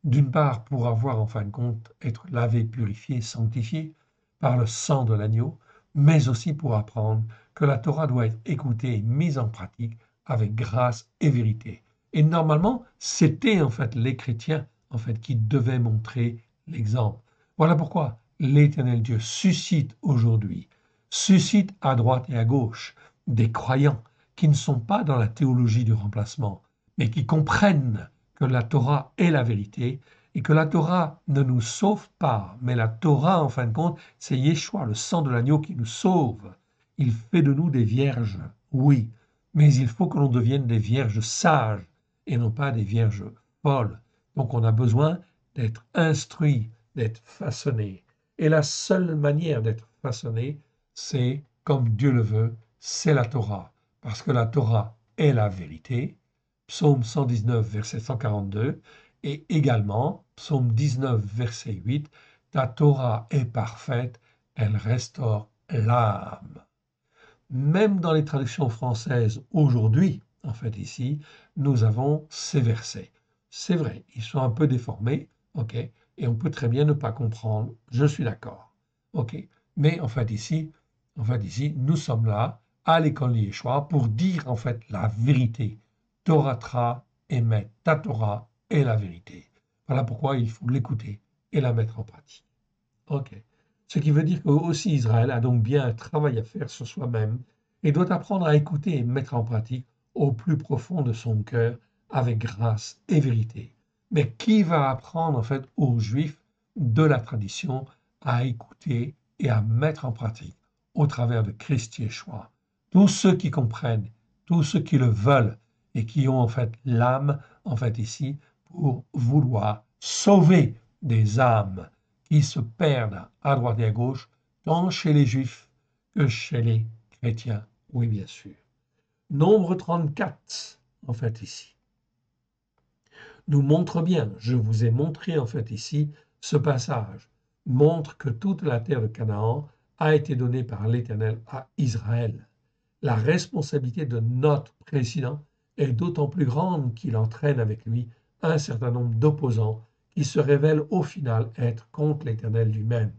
D'une part, pour avoir en fin de compte, être lavé, purifié, sanctifié par le sang de l'agneau, mais aussi pour apprendre que la Torah doit être écoutée et mise en pratique avec grâce et vérité. Et normalement, c'était en fait les chrétiens en fait qui devaient montrer l'exemple. Voilà pourquoi l'Éternel Dieu suscite à droite et à gauche des croyants qui ne sont pas dans la théologie du remplacement, mais qui comprennent que la Torah est la vérité et que la Torah ne nous sauve pas, mais la Torah, en fin de compte, c'est Yeshua, le sang de l'agneau qui nous sauve. Il fait de nous des vierges, oui, mais il faut que l'on devienne des vierges sages et non pas des vierges folles. Donc on a besoin d'être instruit, d'être façonné. Et la seule manière d'être façonné, c'est comme Dieu le veut, c'est la Torah. Parce que la Torah est la vérité. Psaume 119, verset 142. Et également, Psaume 19, verset 8, ta Torah est parfaite, elle restaure l'âme. Même dans les traductions françaises aujourd'hui, en fait ici, nous avons ces versets. C'est vrai, ils sont un peu déformés, ok, et on peut très bien ne pas comprendre, je suis d'accord, ok, mais en fait ici, nous sommes là à l'école Yeshua pour dire en fait la vérité. Torah émet ta Torah est la vérité. Voilà pourquoi il faut l'écouter et la mettre en pratique. Ok. Ce qui veut dire que aussi Israël a donc bien un travail à faire sur soi-même et doit apprendre à écouter et mettre en pratique au plus profond de son cœur avec grâce et vérité. Mais qui va apprendre en fait aux Juifs de la tradition à écouter et à mettre en pratique au travers de Christ Yeshua? Tous ceux qui comprennent, tous ceux qui le veulent et qui ont en fait l'âme en fait ici pour vouloir sauver des âmes qui se perdent à droite et à gauche, tant chez les Juifs que chez les chrétiens. Oui, bien sûr. Nombre 34, en fait, ici, nous montre bien, je vous ai montré, en fait, ici, ce passage, montre que toute la terre de Canaan a été donnée par l'Éternel à Israël. La responsabilité de notre président est d'autant plus grande qu'il entraîne avec lui un certain nombre d'opposants qui se révèlent au final être contre l'Éternel lui-même.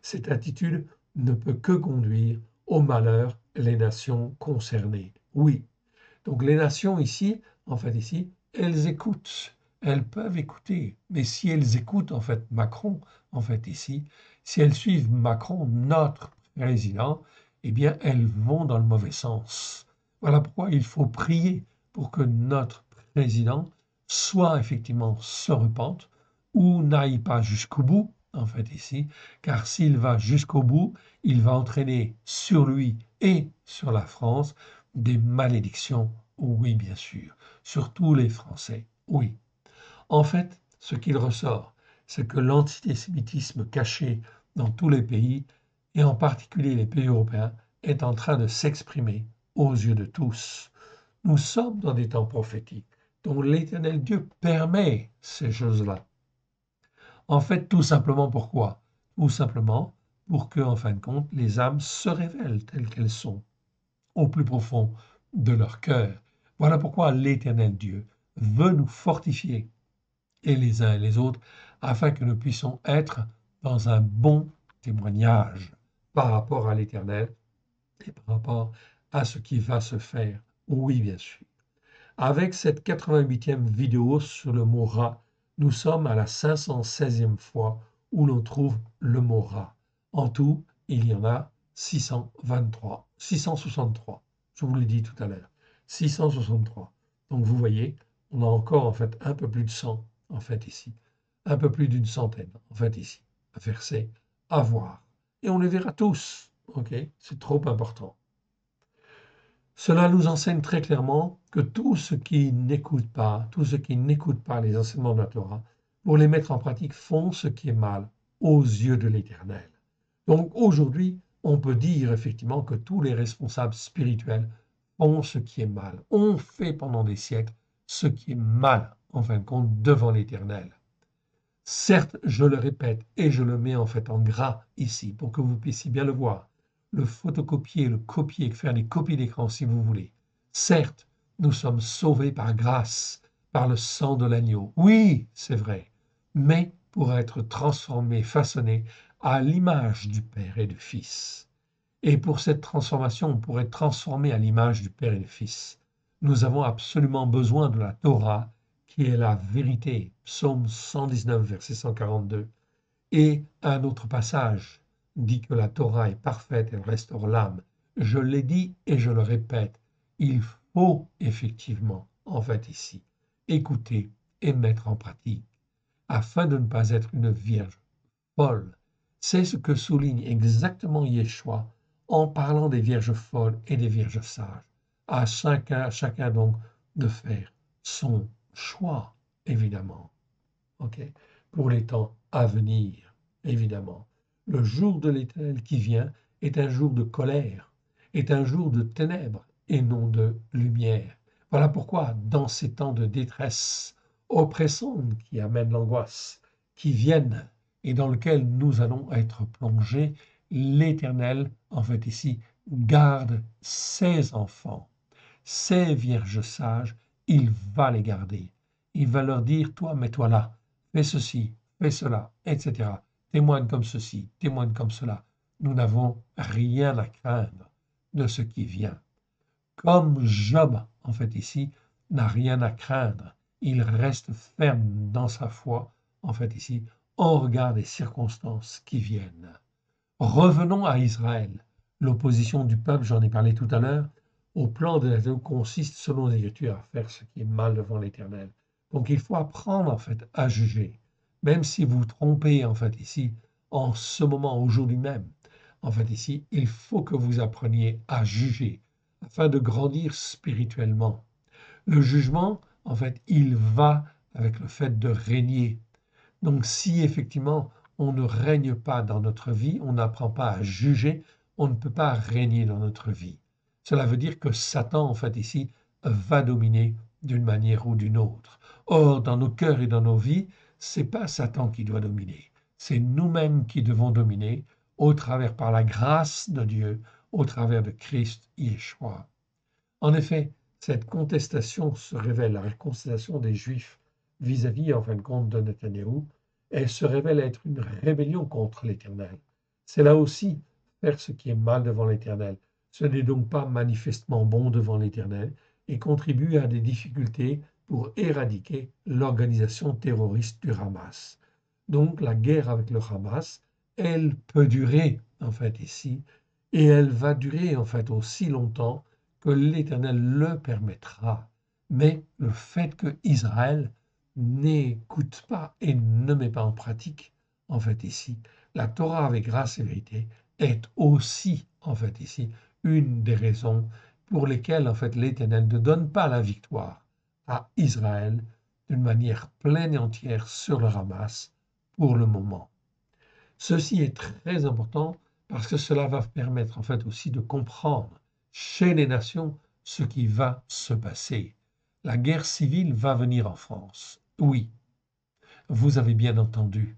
Cette attitude ne peut que conduire au malheur les nations concernées. Oui, donc les nations ici, en fait ici, elles écoutent, elles peuvent écouter, mais si elles écoutent en fait Macron, en fait ici, si elles suivent Macron, notre président, eh bien elles vont dans le mauvais sens. Voilà pourquoi il faut prier pour que notre président soit effectivement se repente ou n'aille pas jusqu'au bout, en fait ici, car s'il va jusqu'au bout, il va entraîner sur lui et sur la France des malédictions, oui, bien sûr, sur tous les Français, oui. En fait, ce qu'il ressort, c'est que l'antisémitisme caché dans tous les pays, et en particulier les pays européens, est en train de s'exprimer aux yeux de tous. Nous sommes dans des temps prophétiques dont l'Éternel Dieu permet ces choses-là. En fait, tout simplement pourquoi? Tout simplement pour que, en fin de compte, les âmes se révèlent telles qu'elles sont au plus profond de leur cœur. Voilà pourquoi l'Éternel Dieu veut nous fortifier, et les uns et les autres, afin que nous puissions être dans un bon témoignage par rapport à l'Éternel et par rapport à ce qui va se faire. Oui, bien sûr. Avec cette 88e vidéo sur le mot rat, nous sommes à la 516e fois où l'on trouve le mot rat. En tout, il y en a 623, 663. Je vous l'ai dit tout à l'heure, 663. Donc vous voyez, on a encore en fait un peu plus de 100 en fait ici, un peu plus d'une centaine en fait ici, versets à voir. Et on les verra tous, ok? C'est trop important. Cela nous enseigne très clairement que tous ceux qui n'écoutent pas, tous ceux qui n'écoutent pas les enseignements de la Torah, pour les mettre en pratique, font ce qui est mal aux yeux de l'Éternel. Donc aujourd'hui, on peut dire effectivement que tous les responsables spirituels font ce qui est mal, ont fait pendant des siècles ce qui est mal, en fin de compte, devant l'Éternel. Certes, je le répète et je le mets en fait en gras ici pour que vous puissiez bien le voir. Le photocopier, le copier, faire des copies d'écran si vous voulez. Certes, nous sommes sauvés par grâce, par le sang de l'agneau. Oui, c'est vrai, mais pour être transformés, façonnés à l'image du Père et du Fils. Et pour cette transformation, pour être transformé à l'image du Père et du Fils, nous avons absolument besoin de la Torah, qui est la vérité. Psaume 119, verset 142. Et un autre passage dit que la Torah est parfaite, elle restaure l'âme. Je l'ai dit et je le répète, il faut effectivement, en fait ici, écouter et mettre en pratique, afin de ne pas être une vierge folle. C'est ce que souligne exactement Yeshua en parlant des vierges folles et des vierges sages. À chacun donc de faire son choix, évidemment. Ok, pour les temps à venir, évidemment. Le jour de l'Éternel qui vient est un jour de colère, est un jour de ténèbres et non de lumière. Voilà pourquoi, dans ces temps de détresse oppressante qui amènent l'angoisse, qui viennent et dans lequel nous allons être plongés, l'Éternel, en fait ici, garde ses enfants, ses vierges sages, il va les garder. Il va leur dire, toi, mets-toi là, fais ceci, fais cela, etc. Témoigne comme ceci, témoigne comme cela. Nous n'avons rien à craindre de ce qui vient. Comme Job, en fait, ici, n'a rien à craindre. Il reste ferme dans sa foi, en fait, ici, au regard des circonstances qui viennent. Revenons à Israël. L'opposition du peuple, j'en ai parlé tout à l'heure, au plan de l'Éternel consiste, selon les Écritures, à faire ce qui est mal devant l'Éternel. Donc il faut apprendre, en fait, à juger. Même si vous vous trompez, en fait, ici, en ce moment, aujourd'hui même, en fait, ici, il faut que vous appreniez à juger, afin de grandir spirituellement. Le jugement, en fait, il va avec le fait de régner. Donc si effectivement on ne règne pas dans notre vie, on n'apprend pas à juger, on ne peut pas régner dans notre vie. Cela veut dire que Satan, en fait, ici, va dominer d'une manière ou d'une autre. Or, dans nos cœurs et dans nos vies, c'est pas Satan qui doit dominer, c'est nous-mêmes qui devons dominer au travers, par la grâce de Dieu, au travers de Christ Yeshua. En effet, cette contestation se révèle, la contestation des Juifs vis-à-vis, en fin de compte, de Netanyahou, elle se révèle être une rébellion contre l'Éternel. C'est là aussi faire ce qui est mal devant l'Éternel. Ce n'est donc pas manifestement bon devant l'Éternel et contribue à des difficultés pour éradiquer l'organisation terroriste du Hamas. Donc la guerre avec le Hamas, elle peut durer, en fait, ici, et elle va durer, en fait, aussi longtemps que l'Éternel le permettra. Mais le fait que Israël n'écoute pas et ne met pas en pratique, en fait ici, la Torah avec grâce et vérité est aussi, en fait ici, une des raisons pour lesquelles, en fait, l'Éternel ne donne pas la victoire à Israël d'une manière pleine et entière sur le Hamas pour le moment. Ceci est très important parce que cela va permettre, en fait, aussi de comprendre chez les nations ce qui va se passer. La guerre civile va venir en France. Oui, vous avez bien entendu.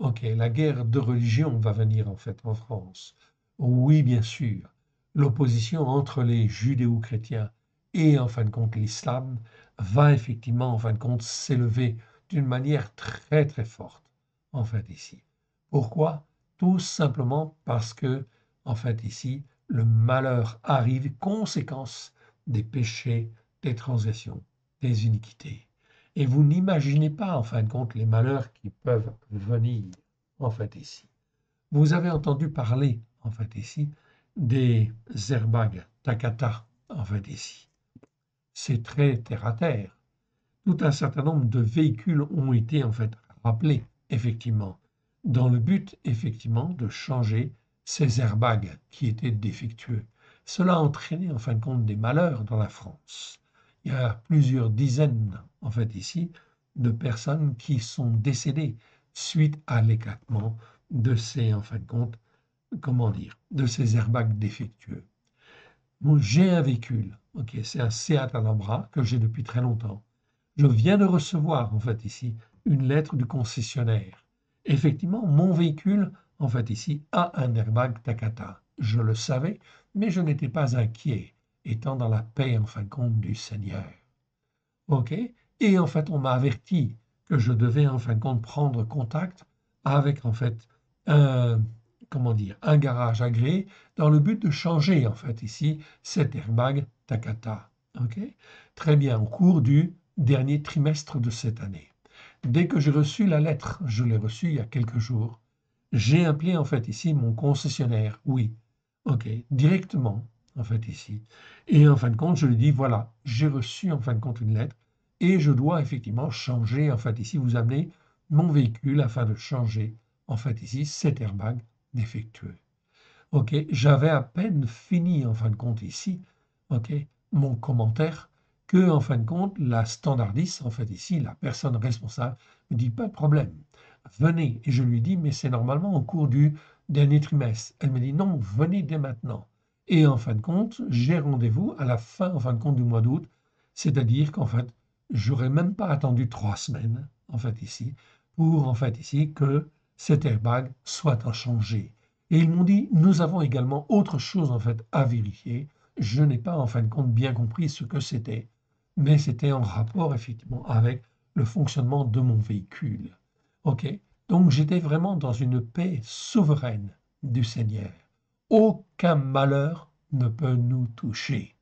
Ok, la guerre de religion va venir en fait en France. Oui, bien sûr. L'opposition entre les judéo-chrétiens et en fin de compte l'islam va effectivement en fin de compte s'élever d'une manière très très forte en fait ici. Pourquoi? Tout simplement parce que en fait ici le malheur arrive conséquence des péchés, des transgressions, des iniquités. Et vous n'imaginez pas, en fin de compte, les malheurs qui peuvent venir, en fait, ici. Vous avez entendu parler, en fait, ici, des airbags Takata, en fait, ici. C'est très terre à terre. Tout un certain nombre de véhicules ont été, en fait, rappelés, effectivement, dans le but, effectivement, de changer ces airbags qui étaient défectueux. Cela a entraîné, en fin de compte, des malheurs dans la France. Il y a plusieurs dizaines, en fait, ici, de personnes qui sont décédées suite à l'éclatement de ces, en fin de compte, comment dire, de ces airbags défectueux. Bon, j'ai un véhicule, ok, c'est un Seat Alhambra que j'ai depuis très longtemps. Je viens de recevoir, en fait, ici, une lettre du concessionnaire. Effectivement, mon véhicule, en fait ici, a un airbag Takata. Je le savais, mais je n'étais pas inquiet, étant dans la paix, en fin de compte, du Seigneur. OK? Et en fait, on m'a averti que je devais, en fin de compte, prendre contact avec, en fait, un, comment dire, un garage agréé dans le but de changer, en fait, ici, cet airbag Takata. OK? Très bien, au cours du dernier trimestre de cette année. Dès que j'ai reçu la lettre, je l'ai reçue il y a quelques jours, j'ai appelé, en fait, ici, mon concessionnaire. Oui, OK, directement, en fait, ici. Et en fin de compte, je lui dis, voilà, j'ai reçu, en fin de compte, une lettre et je dois effectivement changer, en fait, ici, vous amener mon véhicule afin de changer, en fait, ici, cet airbag défectueux. OK, j'avais à peine fini, en fin de compte, ici, OK, mon commentaire, que, en fin de compte, la standardiste, en fait, ici, la personne responsable, me dit, pas de problème, venez. Et je lui dis, mais c'est normalement au cours du dernier trimestre. Elle me dit, non, venez dès maintenant. Et en fin de compte, j'ai rendez-vous à la fin, en fin de compte, du mois d'août, c'est-à-dire qu'en fait, j'aurais même pas attendu 3 semaines, en fait, ici, pour, en fait, ici, que cet airbag soit changé. Et ils m'ont dit, nous avons également autre chose, en fait, à vérifier. Je n'ai pas, en fin de compte, bien compris ce que c'était, mais c'était en rapport, effectivement, avec le fonctionnement de mon véhicule. OK? Donc j'étais vraiment dans une paix souveraine du Seigneur. Aucun malheur ne peut nous toucher,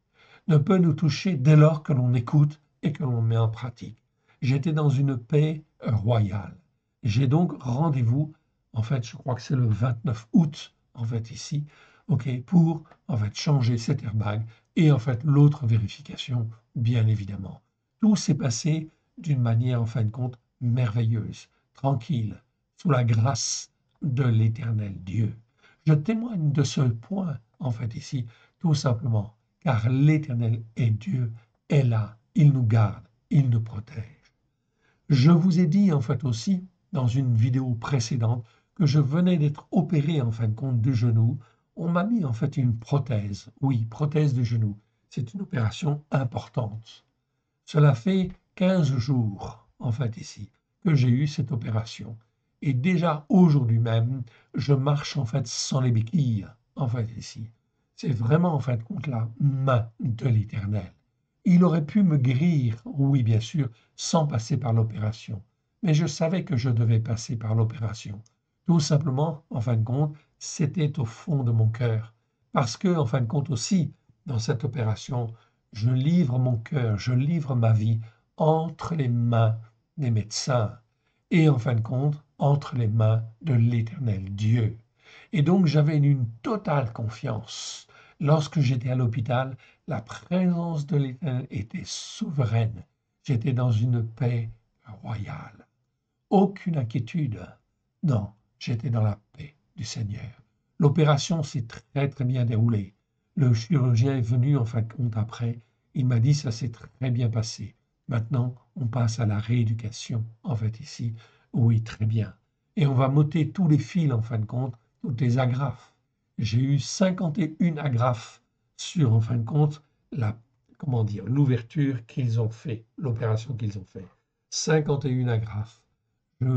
ne peut nous toucher dès lors que l'on écoute et que l'on met en pratique. J'étais dans une paix royale. J'ai donc rendez-vous, en fait, je crois que c'est le 29 août, en fait, ici, OK, pour, en fait, changer cet airbag et, en fait, l'autre vérification, bien évidemment. Tout s'est passé d'une manière, en fin de compte, merveilleuse, tranquille, sous la grâce de l'Éternel Dieu. Je témoigne de ce point, en fait, ici, tout simplement, car l'Éternel est Dieu, est là, il nous garde, il nous protège. Je vous ai dit, en fait, aussi, dans une vidéo précédente, que je venais d'être opéré, en fin de compte, du genou. On m'a mis, en fait, une prothèse. Oui, prothèse du genou. C'est une opération importante. Cela fait 15 jours, en fait, ici, que j'ai eu cette opération. Et déjà aujourd'hui même, je marche en fait sans les béquilles, en fait, ici. C'est vraiment en fin de compte la main de l'Éternel. Il aurait pu me guérir, oui, bien sûr, sans passer par l'opération. Mais je savais que je devais passer par l'opération. Tout simplement, en fin de compte, c'était au fond de mon cœur. Parce que, en fin de compte aussi, dans cette opération, je livre mon cœur, je livre ma vie entre les mains des médecins et en fin de compte entre les mains de l'Éternel Dieu. Et donc j'avais une totale confiance. Lorsque j'étais à l'hôpital, la présence de l'Éternel était souveraine. J'étais dans une paix royale. Aucune inquiétude. Non, j'étais dans la paix du Seigneur. L'opération s'est très très bien déroulée. Le chirurgien est venu en fin de compte après. Il m'a dit ça s'est très bien passé. Maintenant, on passe à la rééducation, en fait ici. Oui, très bien. Et on va m'ôter tous les fils, en fin de compte, toutes les agrafes. J'ai eu 51 agrafes sur, en fin de compte, la, comment dire, l'ouverture qu'ils ont fait, l'opération qu'ils ont fait. 51 agrafes. Je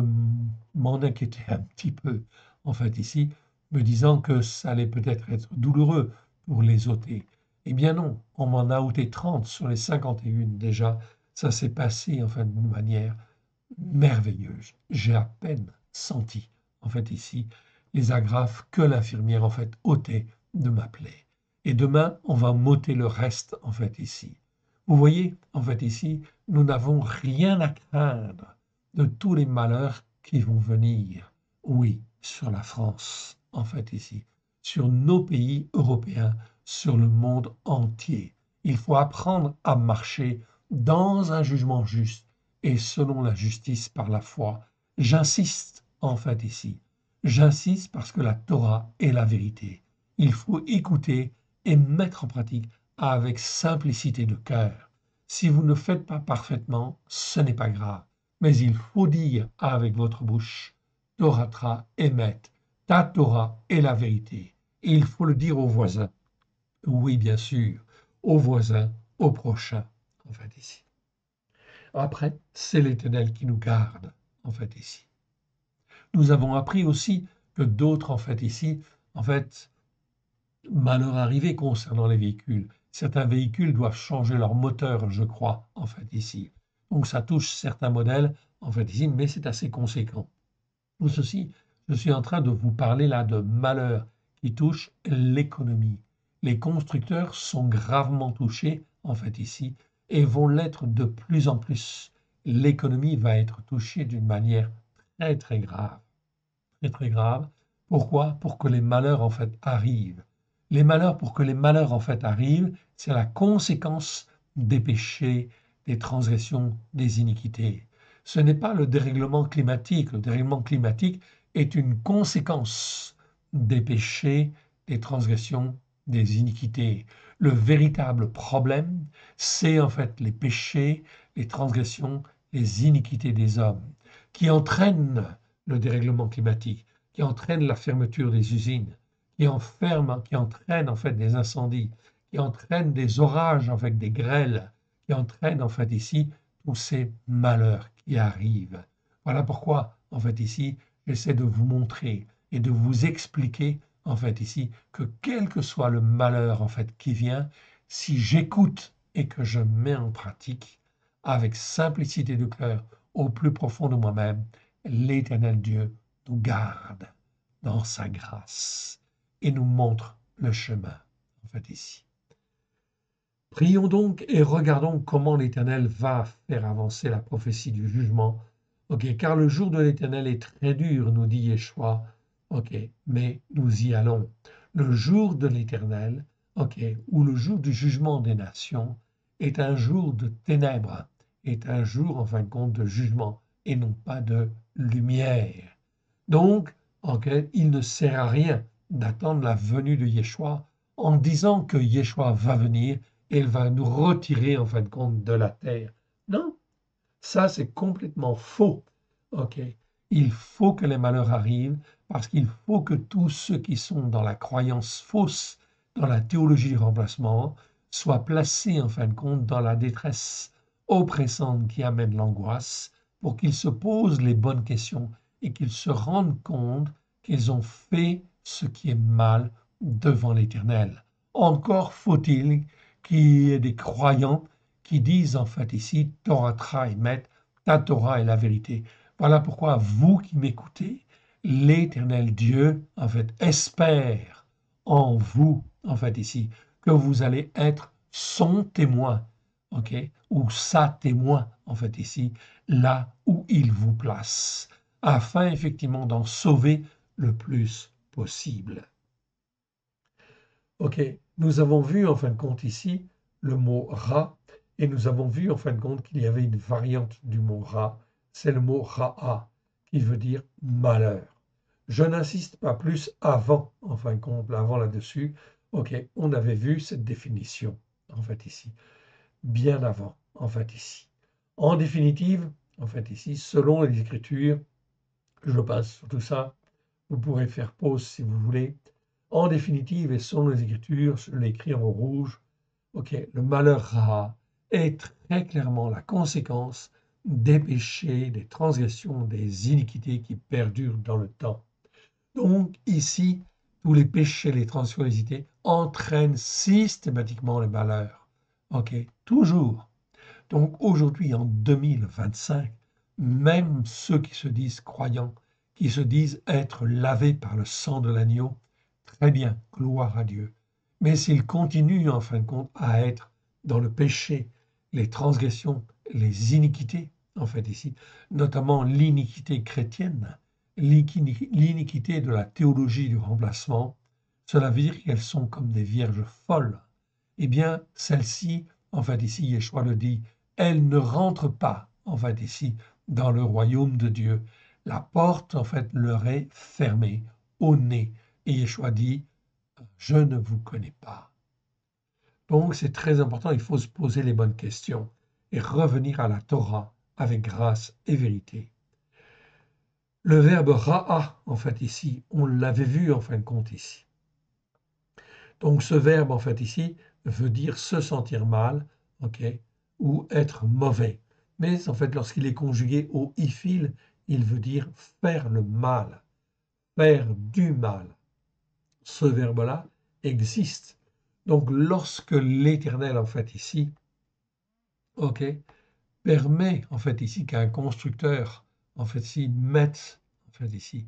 m'en inquiétais un petit peu, en fait, ici, me disant que ça allait peut-être être douloureux pour les ôter. Eh bien non, on m'en a ôté 30 sur les 51 déjà. Ça s'est passé, enfin, d'une manière merveilleuse. J'ai à peine senti, en fait, ici, les agrafes que l'infirmière, en fait, ôtait de ma plaie. Et demain, on va m'ôter le reste, en fait, ici. Vous voyez, en fait, ici, nous n'avons rien à craindre de tous les malheurs qui vont venir, oui, sur la France, en fait, ici, sur nos pays européens, sur le monde entier. Il faut apprendre à marcher dans un jugement juste et selon la justice par la foi. J'insiste, en fait, ici. J'insiste parce que la Torah est la vérité. Il faut écouter et mettre en pratique avec simplicité de cœur. Si vous ne faites pas parfaitement, ce n'est pas grave. Mais il faut dire avec votre bouche, Torah émet, ta Torah est la vérité. Et il faut le dire aux voisins. Oui, bien sûr, aux voisins, aux prochains, en fait, ici. Après, c'est l'Éternel qui nous garde, en fait, ici. Nous avons appris aussi que d'autres, en fait, ici, en fait, malheur arrivé concernant les véhicules. Certains véhicules doivent changer leur moteur, je crois, en fait, ici. Donc, ça touche certains modèles, en fait, ici, mais c'est assez conséquent. Tout ceci, je suis en train de vous parler là de malheurs qui touchent l'économie. Les constructeurs sont gravement touchés, en fait, ici, et vont l'être de plus en plus. L'économie va être touchée d'une manière très, très grave. Très, très grave. Pourquoi? Pour que les malheurs, en fait, arrivent. Les malheurs, pour que les malheurs, en fait, arrivent, c'est la conséquence des péchés, des transgressions, des iniquités. Ce n'est pas le dérèglement climatique. Le dérèglement climatique est une conséquence des péchés, des transgressions, des iniquités. Le véritable problème, c'est en fait les péchés, les transgressions, les iniquités des hommes qui entraînent le dérèglement climatique, qui entraîne la fermeture des usines, qui entraîne en fait des incendies, qui entraîne des orages avec des grêles, qui entraîne en fait ici tous ces malheurs qui arrivent. Voilà pourquoi en fait ici j'essaie de vous montrer et de vous expliquer en fait ici que quel que soit le malheur en fait qui vient, si j'écoute et que je mets en pratique avec simplicité de cœur au plus profond de moi-même, l'Éternel Dieu nous garde dans sa grâce et nous montre le chemin, en fait, ici. Prions donc et regardons comment l'Éternel va faire avancer la prophétie du jugement. Ok, car le jour de l'Éternel est très dur, nous dit Yeshua. Ok, mais nous y allons. Le jour de l'Éternel, ok, ou le jour du jugement des nations, est un jour de ténèbres, est un jour, en fin de compte, de jugement et non pas de lumière. Donc, okay, il ne sert à rien d'attendre la venue de Yeshua en disant que Yeshua va venir et il va nous retirer en fin de compte de la terre. Non, ça c'est complètement faux. Ok, il faut que les malheurs arrivent parce qu'il faut que tous ceux qui sont dans la croyance fausse, dans la théologie du remplacement, soient placés en fin de compte dans la détresse oppressante qui amène l'angoisse pour qu'ils se posent les bonnes questions et qu'ils se rendent compte qu'ils ont fait ce qui est mal devant l'Éternel. Encore faut-il qu'il y ait des croyants qui disent en fait ici, Torah Tra Emet, ta Torah est la vérité. Voilà pourquoi vous qui m'écoutez, l'Éternel Dieu en fait espère en vous en fait ici que vous allez être son témoin, ok, ou sa témoin en fait ici, là où il vous place afin effectivement d'en sauver le plus possible. Ok, nous avons vu en fin de compte ici le mot ra et nous avons vu en fin de compte qu'il y avait une variante du mot ra, c'est le mot ra'a qui veut dire malheur. Je n'insiste pas plus avant, en fin de compte, avant là-dessus. Ok, on avait vu cette définition en fait ici, bien avant en fait ici. En définitive, en fait ici, selon les Écritures, je passe sur tout ça. Vous pourrez faire pause si vous voulez. En définitive, et selon les Écritures, je l'ai écrit en rouge, ok, le malheur Ra est très clairement la conséquence des péchés, des transgressions, des iniquités qui perdurent dans le temps. Donc ici, tous les péchés, les transgressions, les iniquités entraînent systématiquement les malheurs. Ok, toujours. Donc aujourd'hui, en 2025, même ceux qui se disent croyants, qui se disent être lavés par le sang de l'agneau, très bien, gloire à Dieu. Mais s'ils continuent en fin de compte à être dans le péché, les transgressions, les iniquités, en fait ici, notamment l'iniquité chrétienne, l'iniquité de la théologie du remplacement, cela veut dire qu'elles sont comme des vierges folles. Eh bien, celles-ci, en fait ici, Yeshua le dit, elles ne rentrent pas, en fait ici, dans le royaume de Dieu. La porte, en fait, leur est fermée au nez. Et Yeshua dit, je ne vous connais pas. Donc, c'est très important, il faut se poser les bonnes questions et revenir à la Torah avec grâce et vérité. Le verbe ra'a, en fait, ici, on l'avait vu en fin de compte ici. Donc, ce verbe, en fait, ici, veut dire se sentir mal, ok, ou être mauvais. Mais en fait, lorsqu'il est conjugué au ifil, il veut dire faire le mal, faire du mal. Ce verbe-là existe. Donc, lorsque l'Éternel, en fait, ici, ok, permet, en fait, ici, qu'un constructeur, en fait, ici, mette, en fait, ici,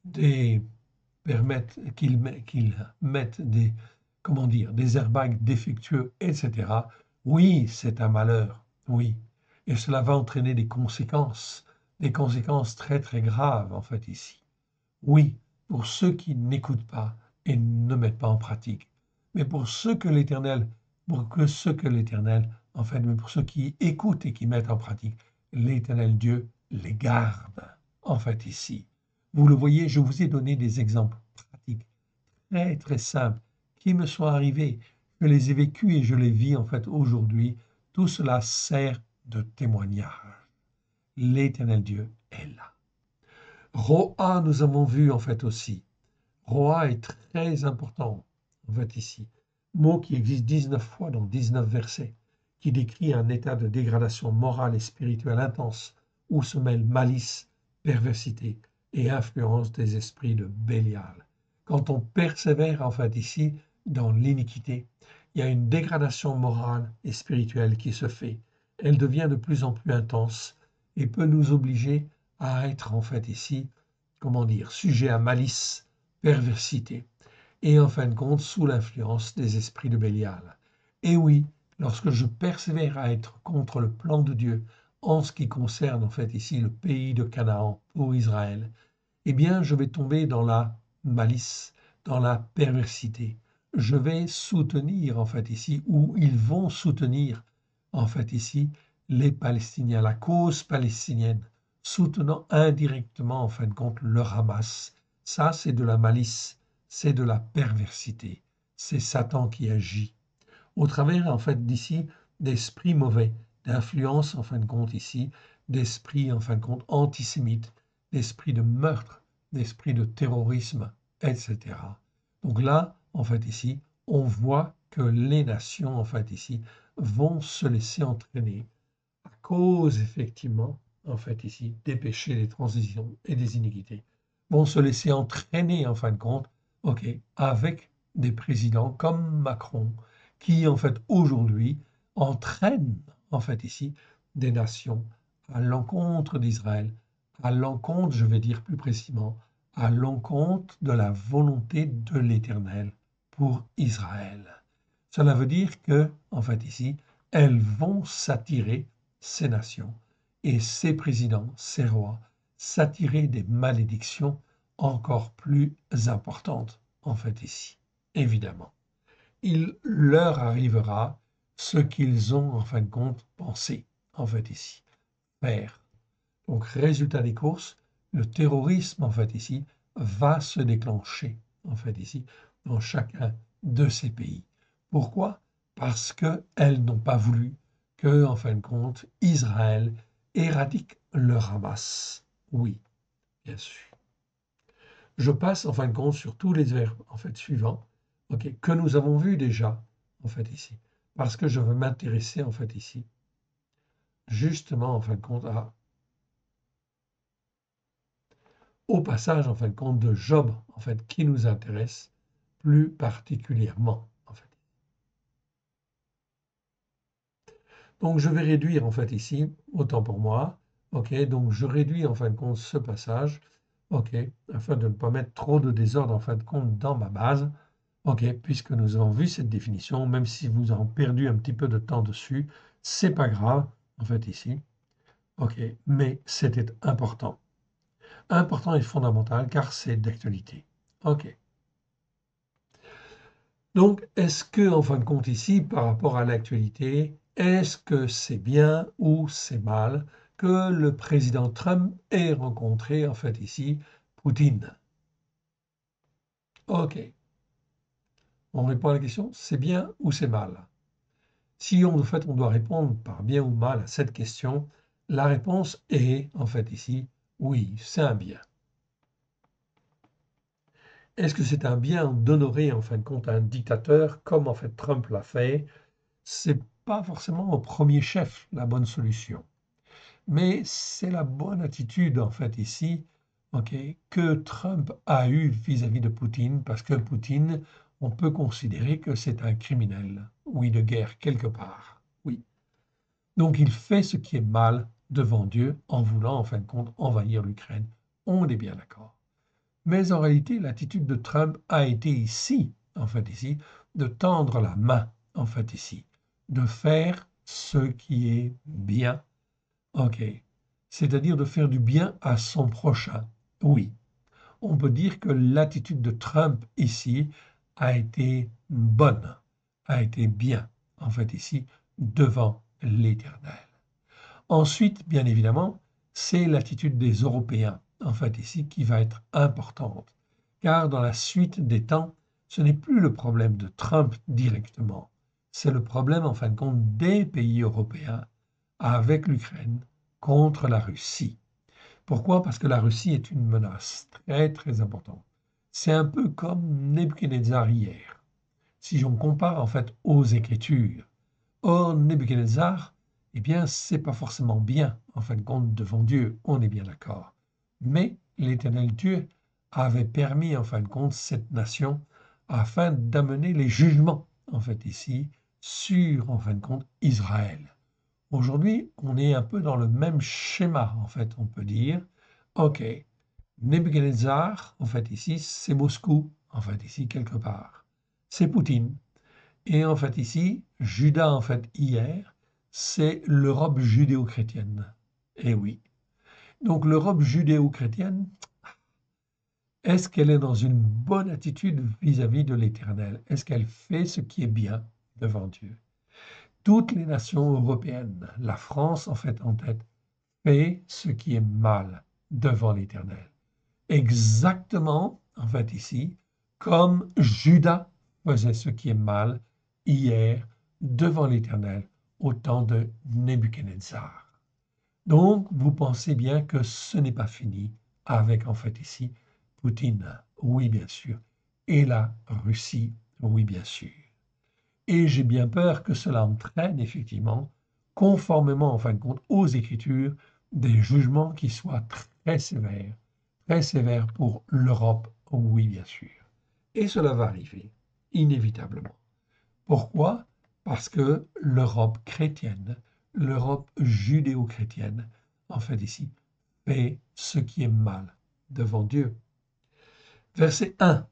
des, permette qu'il mette des, comment dire, des airbags défectueux, etc. Oui, c'est un malheur, oui. Et cela va entraîner des conséquences très, très graves, en fait, ici. Oui, pour ceux qui n'écoutent pas et ne mettent pas en pratique. Mais pour ceux que l'Éternel, en fait, mais pour ceux qui écoutent et qui mettent en pratique, l'Éternel Dieu les garde, en fait, ici. Vous le voyez, je vous ai donné des exemples pratiques, très, très simples, qui me sont arrivés. Je les ai vécus et je les vis, en fait, aujourd'hui. Tout cela sert de témoignage. L'Éternel Dieu est là. Roa, nous avons vu en fait aussi. Roa est très important en fait ici. Mot qui existe 19 fois dans 19 versets, qui décrit un état de dégradation morale et spirituelle intense où se mêlent malice, perversité et influence des esprits de Bélial. Quand on persévère en fait ici dans l'iniquité, il y a une dégradation morale et spirituelle qui se fait. Elle devient de plus en plus intense et peut nous obliger à être en fait ici, comment dire, sujet à malice, perversité, et en fin de compte sous l'influence des esprits de Bélial. Et oui, lorsque je persévère à être contre le plan de Dieu en ce qui concerne en fait ici le pays de Canaan pour Israël, eh bien je vais tomber dans la malice, dans la perversité. Je vais soutenir en fait ici, ou ils vont soutenir en fait ici les Palestiniens, la cause palestinienne, soutenant indirectement en fin de compte le Hamas. Ça, c'est de la malice, c'est de la perversité. C'est Satan qui agit au travers en fait d'ici d'esprits mauvais, d'influence en fin de compte ici, d'esprits en fin de compte antisémites, d'esprits de meurtre, d'esprits de terrorisme, etc. Donc là, en fait ici, on voit que les nations en fait ici vont se laisser entraîner à cause effectivement en fait ici des péchés, des transitions et des iniquités, vont se laisser entraîner en fin de compte, ok, avec des présidents comme Macron qui en fait aujourd'hui entraînent en fait ici des nations à l'encontre d'Israël, à l'encontre, je vais dire plus précisément, à l'encontre de la volonté de l'Éternel pour Israël. Cela veut dire que, en fait ici, elles vont s'attirer, ces nations et ces présidents, ces rois, s'attirer des malédictions encore plus importantes, en fait ici, évidemment. Il leur arrivera ce qu'ils ont, en fin de compte, pensé, en fait ici, faire. Donc, résultat des courses, le terrorisme, en fait ici, va se déclencher, en fait ici, dans chacun de ces pays. Pourquoi? Parce qu'elles n'ont pas voulu que, en fin de compte, Israël éradique le Hamas. Oui, bien sûr. Je passe, en fin de compte, sur tous les verbes, en fait, suivants, ok, que nous avons vus déjà, en fait, ici. Parce que je veux m'intéresser, en fait, ici, justement, en fin de compte, au passage, en fin de compte, de Job, en fait, qui nous intéresse plus particulièrement, en fait. Donc, je vais réduire, en fait, ici, autant pour moi, ok, donc je réduis, en fin de compte, ce passage, ok, afin de ne pas mettre trop de désordre, en fin de compte, dans ma base, ok, puisque nous avons vu cette définition, même si vous avez perdu un petit peu de temps dessus, c'est pas grave, en fait, ici, ok, mais c'était important. Important et fondamental, car c'est d'actualité. Ok. Donc, est-ce que, en fin de compte, ici, par rapport à l'actualité, est-ce que c'est bien ou c'est mal que le président Trump ait rencontré, en fait, ici, Poutine? OK. On répond à la question, c'est bien ou c'est mal? Si, en fait, on doit répondre par bien ou mal à cette question, la réponse est, en fait, ici, oui, c'est un bien. Est-ce que c'est un bien d'honorer, en fin de compte, un dictateur comme, en fait, Trump l'a fait? C'est pas forcément au premier chef la bonne solution. Mais c'est la bonne attitude, en fait, ici, ok, que Trump a eue vis-à-vis de Poutine, parce que Poutine, on peut considérer que c'est un criminel, oui, de guerre, quelque part, oui. Donc il fait ce qui est mal devant Dieu en voulant, en fin de compte, envahir l'Ukraine. On est bien d'accord. Mais en réalité, l'attitude de Trump a été ici, en fait ici, de tendre la main, en fait ici, de faire ce qui est bien. OK. C'est-à-dire de faire du bien à son prochain. Oui, on peut dire que l'attitude de Trump ici a été bonne, a été bien, en fait ici, devant l'Éternel. Ensuite, bien évidemment, c'est l'attitude des Européens, en fait ici, qui va être importante. Car dans la suite des temps, ce n'est plus le problème de Trump directement, c'est le problème, en fin de compte, des pays européens avec l'Ukraine contre la Russie. Pourquoi? Parce que la Russie est une menace très très importante. C'est un peu comme Nebuchadnezzar hier. Si on compare en fait aux Écritures, or Nebuchadnezzar, eh bien, c'est pas forcément bien en fin de compte devant Dieu, on est bien d'accord. Mais l'Éternel Dieu avait permis en fin de compte cette nation afin d'amener les jugements en fait ici sur en fin de compte Israël. Aujourd'hui, on est un peu dans le même schéma, en fait, on peut dire. OK, Nebuchadnezzar, en fait, ici, c'est Moscou, en fait, ici, quelque part. C'est Poutine. Et en fait, ici, Juda, en fait, hier, c'est l'Europe judéo-chrétienne. Eh oui. Donc, l'Europe judéo-chrétienne, est-ce qu'elle est dans une bonne attitude vis-à-vis de l'Éternel? Est-ce qu'elle fait ce qui est bien devant Dieu? Toutes les nations européennes, la France en fait en tête, fait ce qui est mal devant l'Éternel. Exactement, en fait ici, comme Judas faisait ce qui est mal hier devant l'Éternel au temps de Nebuchadnezzar. Donc, vous pensez bien que ce n'est pas fini avec, en fait ici, Poutine, oui bien sûr, et la Russie, oui bien sûr. Et j'ai bien peur que cela entraîne effectivement, conformément en fin de compte aux Écritures, des jugements qui soient très sévères pour l'Europe, oui bien sûr. Et cela va arriver, inévitablement. Pourquoi? Parce que l'Europe chrétienne, l'Europe judéo-chrétienne, en fait ici, fait ce qui est mal devant Dieu. Verset 1.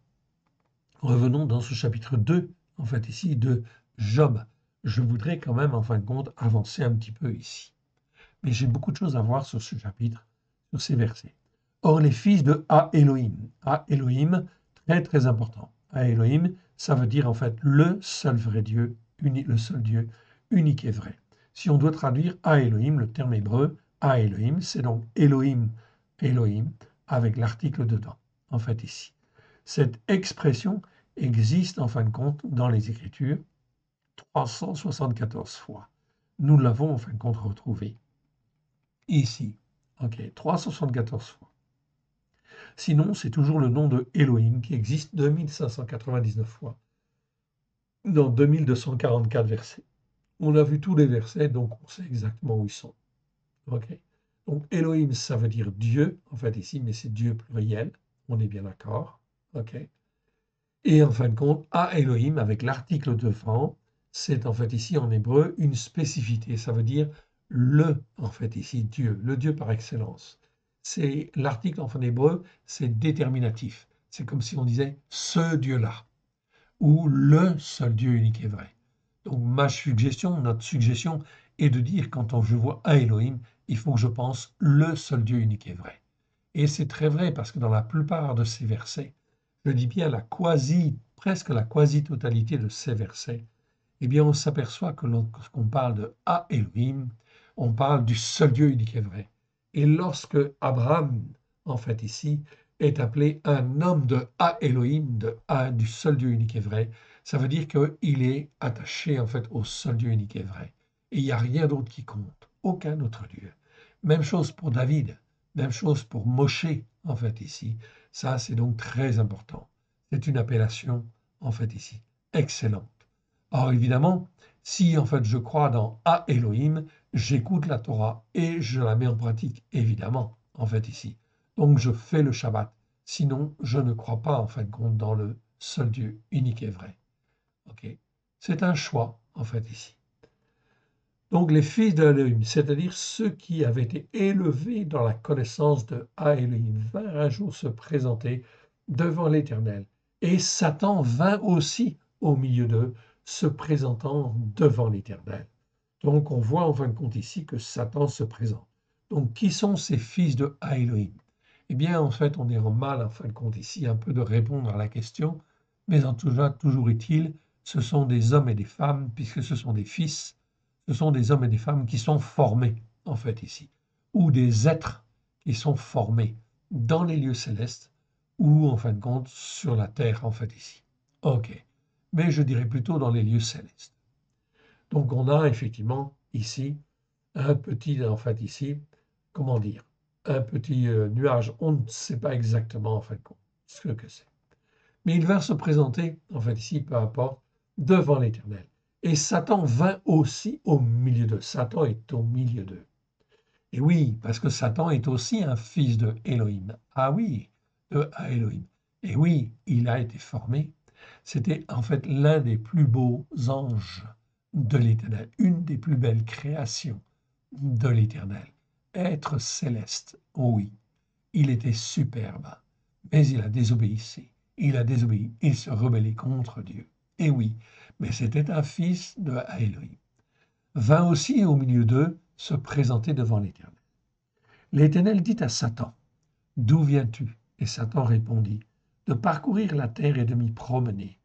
Revenons dans ce chapitre 2, en fait ici, de Job. Je voudrais quand même, en fin de compte, avancer un petit peu ici. Mais j'ai beaucoup de choses à voir sur ce chapitre, sur ces versets. Or, les fils de A-Elohim. A-Elohim, très très important. A-Elohim, ça veut dire en fait le seul vrai Dieu, le seul Dieu, unique et vrai. Si on doit traduire A-Elohim, le terme hébreu, A-Elohim, c'est donc Elohim, Elohim, avec l'article dedans, en fait ici. Cette expression existe en fin de compte dans les Écritures 374 fois. Nous l'avons en fin de compte retrouvé ici. OK, 374 fois. Sinon, c'est toujours le nom de Elohim qui existe 2599 fois dans 2244 versets. On a vu tous les versets, donc on sait exactement où ils sont. OK. Donc Elohim, ça veut dire Dieu, en fait ici, mais c'est Dieu pluriel. On est bien d'accord. OK. Et en fin de compte, à Elohim, avec l'article devant, c'est en fait ici en hébreu une spécificité. Ça veut dire le, en fait ici, Dieu, le Dieu par excellence. C'est l'article en hébreu, c'est déterminatif. C'est comme si on disait ce Dieu-là, ou le seul Dieu unique et vrai. Donc ma suggestion, notre suggestion est de dire quand je vois à Elohim, il faut que je pense le seul Dieu unique et vrai. Et c'est très vrai parce que dans la plupart de ces versets, je dis bien presque la quasi-totalité de ces versets, eh bien, on s'aperçoit que lorsqu'on parle de A Elohim, on parle du seul Dieu unique et vrai. Et lorsque Abraham, en fait ici, est appelé un homme de A Elohim, du seul Dieu unique et vrai, ça veut dire qu'il est attaché en fait au seul Dieu unique et vrai. Et il n'y a rien d'autre qui compte, aucun autre Dieu. Même chose pour David, même chose pour Moshe, en fait ici. Ça, c'est donc très important. C'est une appellation, en fait ici, excellente. Alors évidemment, si en fait je crois dans A Elohim, j'écoute la Torah et je la mets en pratique, évidemment, en fait, ici. Donc, je fais le Shabbat. Sinon, je ne crois pas, en fin de compte, dans le seul Dieu unique et vrai. Ok. C'est un choix, en fait, ici. Donc, les fils de Elohim, c'est-à-dire ceux qui avaient été élevés dans la connaissance de Elohim, vinrent un jour se présenter devant l'Éternel. Et Satan vint aussi au milieu d'eux, se présentant devant l'Éternel. Donc, on voit en fin de compte ici que Satan se présente. Donc, qui sont ces fils de Elohim? Eh bien, en fait, on est en mal, en fin de compte ici, un peu de répondre à la question, mais en tout cas, toujours est-il, ce sont des hommes et des femmes, puisque ce sont des fils, ce sont des hommes et des femmes qui sont formés, en fait, ici, ou des êtres qui sont formés dans les lieux célestes, ou, en fin de compte, sur la terre, en fait, ici. OK. Mais je dirais plutôt dans les lieux célestes. Donc, on a effectivement ici un petit, en fait, ici, comment dire, un petit nuage. On ne sait pas exactement, en fait, ce que c'est. Mais il va se présenter, en fait, ici, peu importe, devant l'Éternel. Et Satan vint aussi au milieu d'eux. Satan est au milieu d'eux. Et oui, parce que Satan est aussi un fils de Elohim. Ah oui, de Elohim. Et oui, il a été formé. C'était en fait l'un des plus beaux anges de l'Éternel, une des plus belles créations de l'Éternel. Être céleste, oh oui, il était superbe, mais il a désobéi. Il a désobéi, il se rebellait contre Dieu. Et oui, mais c'était un fils de Elohim. Vint aussi au milieu d'eux se présenter devant l'Éternel. L'Éternel dit à Satan, d'où viens-tu? Et Satan répondit, de parcourir la terre et de m'y promener.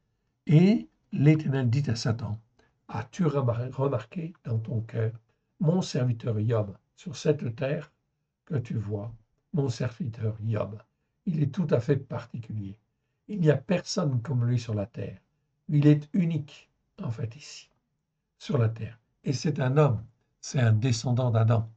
Et l'Éternel dit à Satan, as-tu remarqué dans ton cœur mon serviteur Job sur cette terre que tu vois, mon serviteur Job? Il est tout à fait particulier. Il n'y a personne comme lui sur la terre. Il est unique, en fait, ici, sur la terre. Et c'est un homme, c'est un descendant d'Adam.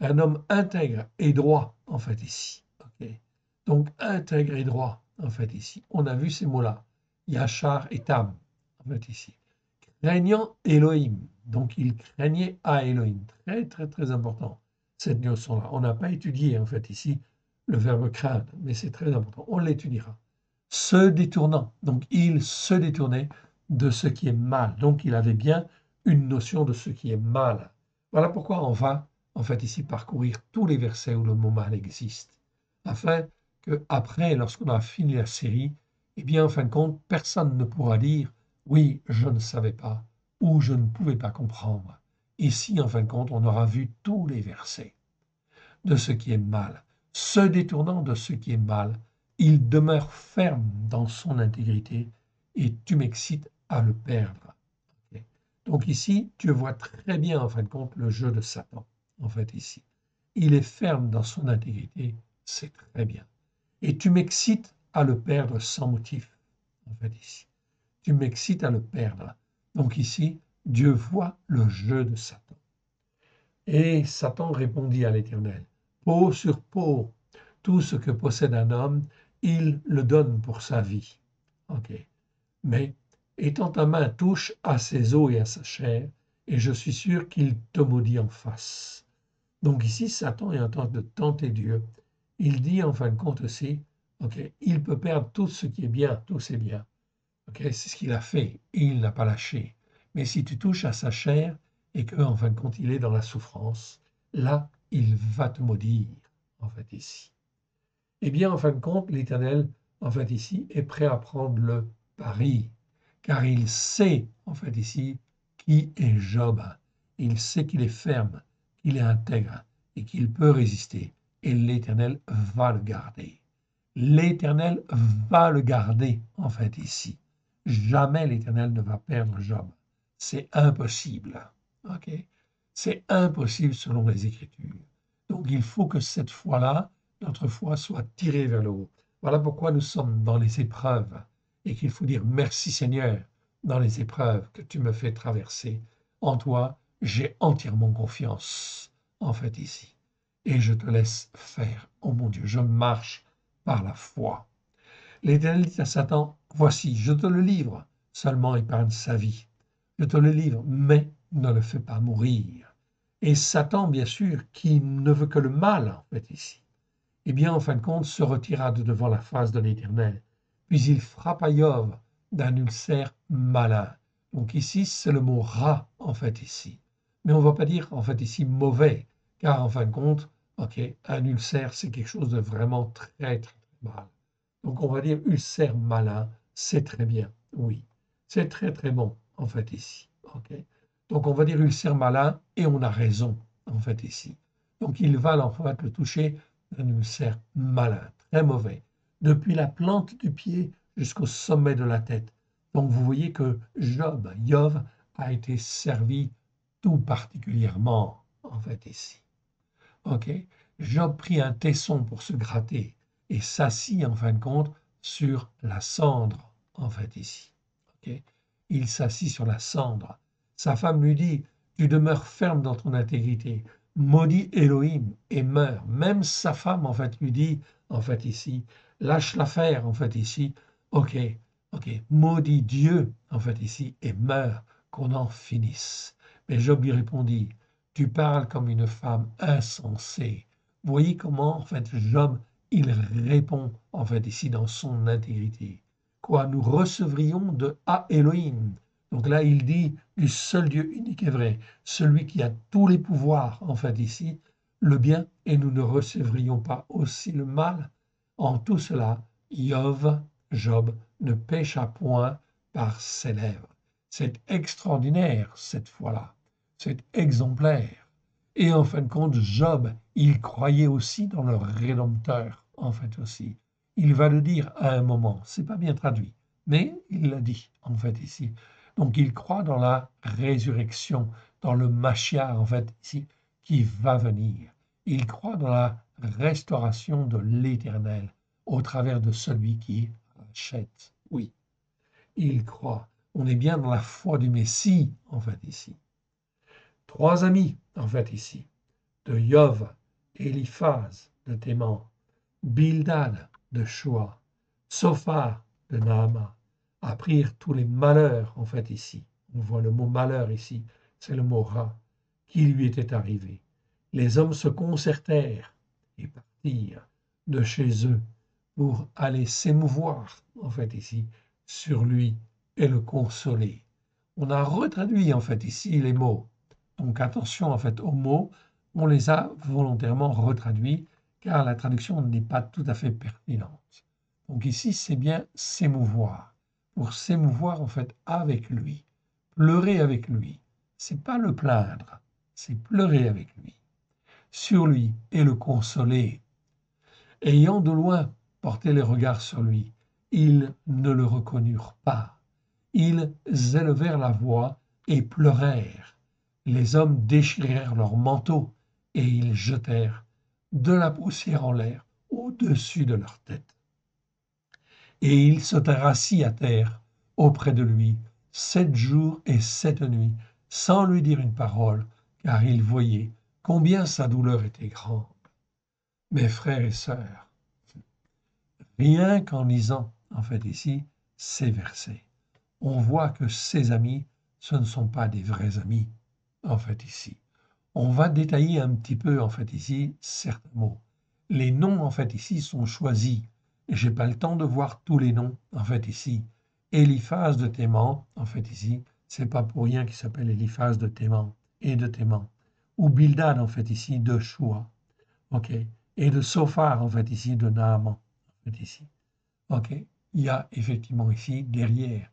Un homme intègre et droit, en fait, ici. Okay. Donc, intègre et droit, en fait, ici. On a vu ces mots-là. Yachar et Tam, en fait, ici. Craignant Elohim. Donc, il craignait à Elohim. Très, très, très important, cette notion-là. On n'a pas étudié, en fait, ici, le verbe craindre, mais c'est très important. On l'étudiera. Se détournant. Donc, il se détournait de ce qui est mal. Donc, il avait bien une notion de ce qui est mal. Voilà pourquoi on va, en fait, ici, parcourir tous les versets où le mot mal existe, afin que après, lorsqu'on a fini la série, eh bien, en fin de compte, personne ne pourra dire oui, je ne savais pas ou je ne pouvais pas comprendre. Ici, en fin de compte, on aura vu tous les versets de ce qui est mal. Se détournant de ce qui est mal, il demeure ferme dans son intégrité et tu m'excites à le perdre. Okay. Donc ici, tu vois très bien, en fin de compte, le jeu de Satan, en fait, ici. Il est ferme dans son intégrité, c'est très bien. Et tu m'excites à le perdre sans motif, en fait, ici. Tu m'excites à le perdre. Donc ici, Dieu voit le jeu de Satan. Et Satan répondit à l'Éternel, peau sur peau, tout ce que possède un homme, il le donne pour sa vie. Okay. Mais étant ta main touche à ses os et à sa chair, et je suis sûr qu'il te maudit en face. Donc ici, Satan est en train de tenter Dieu. Il dit en fin de compte aussi, okay, il peut perdre tout ce qui est bien, tous ses biens. Okay, c'est ce qu'il a fait et il n'a pas lâché. Mais si tu touches à sa chair et qu'en fin de compte il est dans la souffrance, là, il va te maudire, en fait, ici. Eh bien, en fin de compte, l'Éternel, en fait, ici, est prêt à prendre le pari, car il sait, en fait, ici, qui est Job. Il sait qu'il est ferme, qu'il est intègre et qu'il peut résister. Et l'Éternel va le garder. L'Éternel va le garder, en fait, ici. Jamais l'Éternel ne va perdre Job. C'est impossible. Okay? C'est impossible selon les Écritures. Donc il faut que cette foi-là, notre foi, soit tirée vers le haut. Voilà pourquoi nous sommes dans les épreuves et qu'il faut dire merci Seigneur dans les épreuves que tu me fais traverser. En toi, j'ai entièrement confiance, en fait, ici. Et je te laisse faire. Oh mon Dieu, je marche par la foi. L'Éternel dit à Satan, voici, je te le livre, seulement épargne sa vie. Je te le livre, mais ne le fais pas mourir. Et Satan, bien sûr, qui ne veut que le mal, en fait, ici, eh bien, en fin de compte, se retira de devant la face de l'Éternel. Puis il frappa Iov d'un ulcère malin. Donc ici, c'est le mot rat, en fait, ici. Mais on ne va pas dire, en fait, ici, mauvais, car en fin de compte, ok, un ulcère, c'est quelque chose de vraiment très, très mal. Donc on va dire ulcère malin, c'est très bien, oui. C'est très, très bon, en fait, ici. Ok. Donc on va dire ulcère malin, et on a raison, en fait, ici. Donc il va, en fait, le toucher un ulcère malin, très mauvais, depuis la plante du pied jusqu'au sommet de la tête. Donc vous voyez que Iov, a été servi tout particulièrement, en fait, ici. Ok. Job prit un tesson pour se gratter et s'assit, en fin de compte, sur la cendre, en fait, ici. Ok. Il s'assit sur la cendre. Sa femme lui dit, tu demeures ferme dans ton intégrité, maudit Elohim et meurs. Même sa femme, en fait, lui dit, en fait, ici, lâche l'affaire, en fait, ici, ok, ok, maudit Dieu, en fait, ici, et meurs, qu'on en finisse. Mais Job lui répondit, tu parles comme une femme insensée. Vous voyez comment, en fait, Job, il répond, en fait, ici, dans son intégrité. Quoi, nous recevrions de A Elohim. Donc là, il dit du seul Dieu unique et vrai, celui qui a tous les pouvoirs, en fait, ici, le bien, et nous ne recevrions pas aussi le mal. En tout cela, Job, ne pécha point par ses lèvres. C'est extraordinaire cette fois-là. C'est exemplaire. Et en fin de compte, Job, il croyait aussi dans le Rédempteur, en fait aussi. Il va le dire à un moment, c'est pas bien traduit, mais il l'a dit, en fait, ici. Donc il croit dans la résurrection, dans le Mashiach, en fait, ici, qui va venir. Il croit dans la restauration de l'Éternel au travers de celui qui rachète. Oui, il croit. On est bien dans la foi du Messie, en fait, ici. Trois amis, en fait, ici, de Yov, Eliphaz de Théman, Bildad de Shoa, Sophar de Naama, apprirent tous les malheurs, en fait, ici. On voit le mot malheur ici, c'est le mot rat, qui lui était arrivé. Les hommes se concertèrent et partirent de chez eux pour aller s'émouvoir, en fait, ici, sur lui et le consoler. On a retraduit, en fait, ici les mots. Donc attention, en fait, aux mots, on les a volontairement retraduits car la traduction n'est pas tout à fait pertinente. Donc ici, c'est bien s'émouvoir. Pour s'émouvoir, en fait, avec lui. Pleurer avec lui. C'est pas le plaindre, c'est pleurer avec lui. Sur lui et le consoler. Ayant de loin porté les regards sur lui, ils ne le reconnurent pas. Ils élevèrent la voix et pleurèrent. Les hommes déchirèrent leurs manteaux et ils jetèrent de la poussière en l'air au-dessus de leur tête. Et il se rassit à terre auprès de lui 7 jours et 7 nuits, sans lui dire une parole, car il voyait combien sa douleur était grande. Mes frères et sœurs, rien qu'en lisant, en fait, ici, ces versets, on voit que ces amis, ce ne sont pas des vrais amis, en fait, ici. On va détailler un petit peu, en fait, ici, certains mots. Les noms, en fait, ici, sont choisis. Et j'ai pas le temps de voir tous les noms, en fait, ici. Eliphaz de Théman, en fait, ici, c'est pas pour rien qu'il s'appelle Eliphaz de Théman et de Théman. Ou Bildad, en fait, ici, de Shua. OK. Et de Sophar, en fait, ici, de Naaman, en fait, ici. OK. Il y a effectivement ici, derrière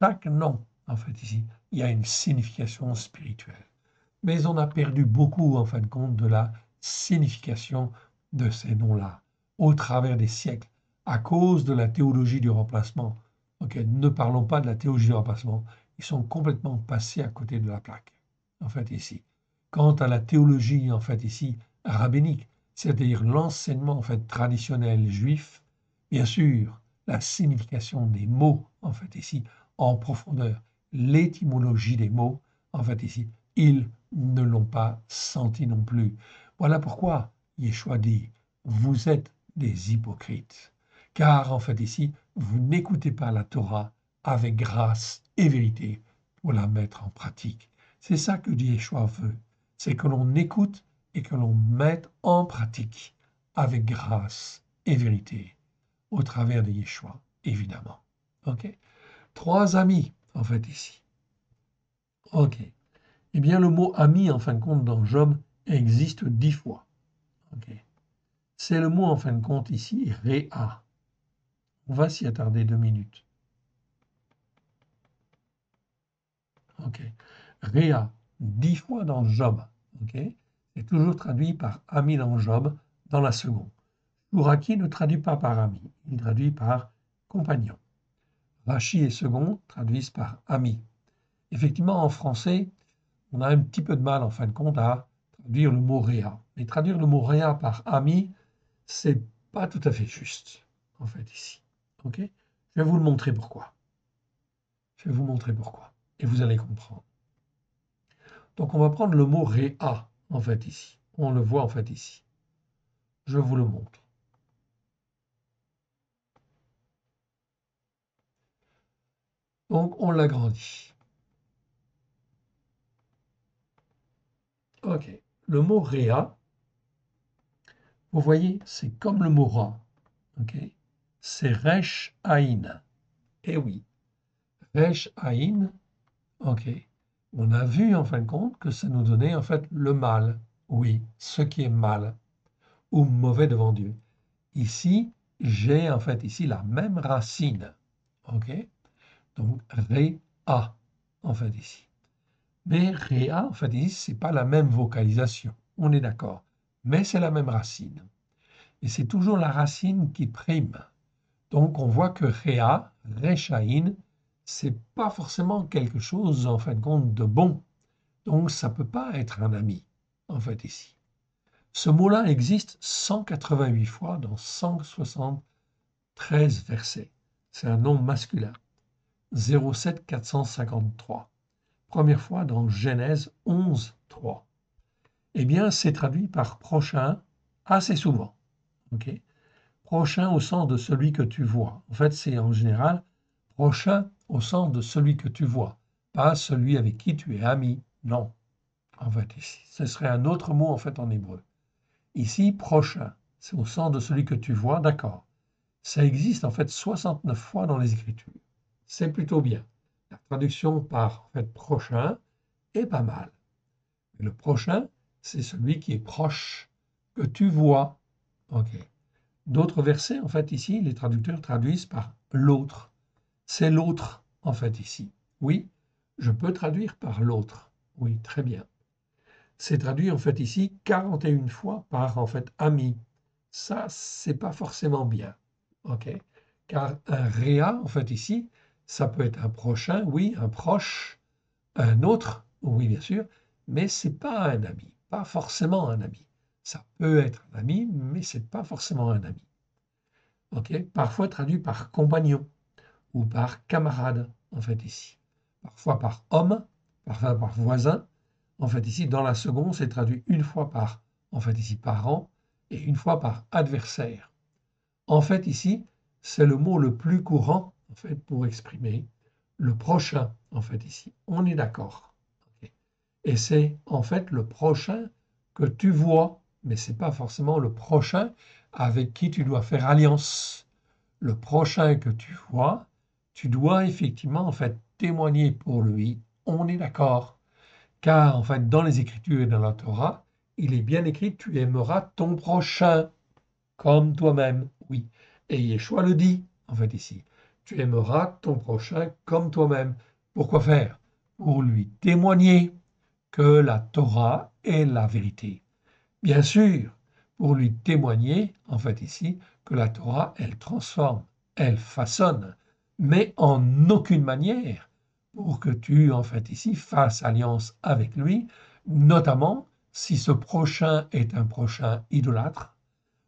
chaque nom, en fait, ici, il y a une signification spirituelle. Mais on a perdu beaucoup, en fin de compte, de la signification de ces noms-là, au travers des siècles, à cause de la théologie du remplacement. Ok, ne parlons pas de la théologie du remplacement, ils sont complètement passés à côté de la plaque, en fait, ici. Quant à la théologie, en fait, ici, rabbinique, c'est-à-dire l'enseignement, en fait, traditionnel juif, bien sûr, la signification des mots, en fait, ici, en profondeur, l'étymologie des mots, en fait, ici, ils ne l'ont pas senti non plus. Voilà pourquoi Yeshua dit, vous êtes des hypocrites. Car en fait ici, vous n'écoutez pas la Torah avec grâce et vérité pour la mettre en pratique. C'est ça que Yeshua veut. c'est que l'on écoute et que l'on mette en pratique avec grâce et vérité au travers de Yeshua, évidemment. OK? 3 amis, en fait, ici. OK. Eh bien, le mot ami, en fin de compte, dans Job, existe 10 fois. OK. C'est le mot, en fin de compte, ici, Réa. On va s'y attarder 2 minutes. OK. Réa, 10 fois dans Job. OK. C'est toujours traduit par ami dans Job, dans la seconde. Chouraki ne traduit pas par ami, il traduit par compagnon. Rachi et second traduisent par ami. Effectivement, en français, on a un petit peu de mal, en fin de compte, à traduire le mot réa. Mais traduire le mot réa par ami, c'est pas tout à fait juste, en fait, ici. OK? Je vais vous le montrer pourquoi. Je vais vous montrer pourquoi. Et vous allez comprendre. Donc, on va prendre le mot réa, en fait, ici. On le voit, en fait, ici. Je vous le montre. Donc, on l'agrandit. OK. Le mot réa, vous voyez, c'est comme le mot ra. OK? C'est resh aïn. Eh oui, resh aïn, OK. On a vu en fin de compte que ça nous donnait en fait le mal. Oui, ce qui est mal ou mauvais devant Dieu. Ici, j'ai en fait ici la même racine. OK? Donc, réa, en fait ici. Mais réa, en fait ici, c'est pas la même vocalisation. On est d'accord. Mais c'est la même racine. Et c'est toujours la racine qui prime. Donc, on voit que réa, rechaïn, c'est pas forcément quelque chose, en fin de compte, de bon. Donc, ça peut pas être un ami, en fait, ici. Ce mot-là existe 188 fois dans 173 versets. C'est un nom masculin. 07 453. Première fois dans Genèse 11, 3. Eh bien, c'est traduit par prochain assez souvent. OK? Prochain au sens de celui que tu vois. En fait, c'est en général prochain au sens de celui que tu vois, pas celui avec qui tu es ami. Non. En fait, ici, ce serait un autre mot en fait en hébreu. Ici, prochain, c'est au sens de celui que tu vois, d'accord. Ça existe en fait 69 fois dans les Écritures. C'est plutôt bien. La traduction par en fait prochain est pas mal. Mais le prochain, c'est celui qui est proche, que tu vois. OK. D'autres versets, en fait, ici, les traducteurs traduisent par l'autre. C'est l'autre, en fait, ici. Oui, je peux traduire par l'autre. Oui, très bien. C'est traduit, en fait, ici, 41 fois par, en fait, ami. Ça, c'est pas forcément bien. OK? Car un réa, en fait, ici, ça peut être un prochain, oui, un proche, un autre, oui, bien sûr, mais c'est pas un ami, pas forcément un ami. Ça peut être un ami, mais c'est pas forcément un ami. OK? Parfois traduit par compagnon ou par camarade, en fait, ici. Parfois par homme, parfois par voisin. En fait, ici, dans la seconde, c'est traduit une fois par, en fait, ici, parent et une fois par adversaire. En fait, ici, c'est le mot le plus courant, en fait, pour exprimer le prochain, en fait, ici. On est d'accord. OK. Et c'est, en fait, le prochain que tu vois, mais ce n'est pas forcément le prochain avec qui tu dois faire alliance. Le prochain que tu vois, tu dois effectivement en fait témoigner pour lui. On est d'accord. Car en fait, dans les Écritures et dans la Torah, il est bien écrit, tu aimeras ton prochain comme toi-même. Oui. Et Yeshua le dit, en fait, ici. Tu aimeras ton prochain comme toi-même. Pourquoi faire? Pour lui témoigner que la Torah est la vérité. Bien sûr, pour lui témoigner, en fait ici, que la Torah, elle transforme, elle façonne, mais en aucune manière pour que tu, en fait ici, fasses alliance avec lui, notamment si ce prochain est un prochain idolâtre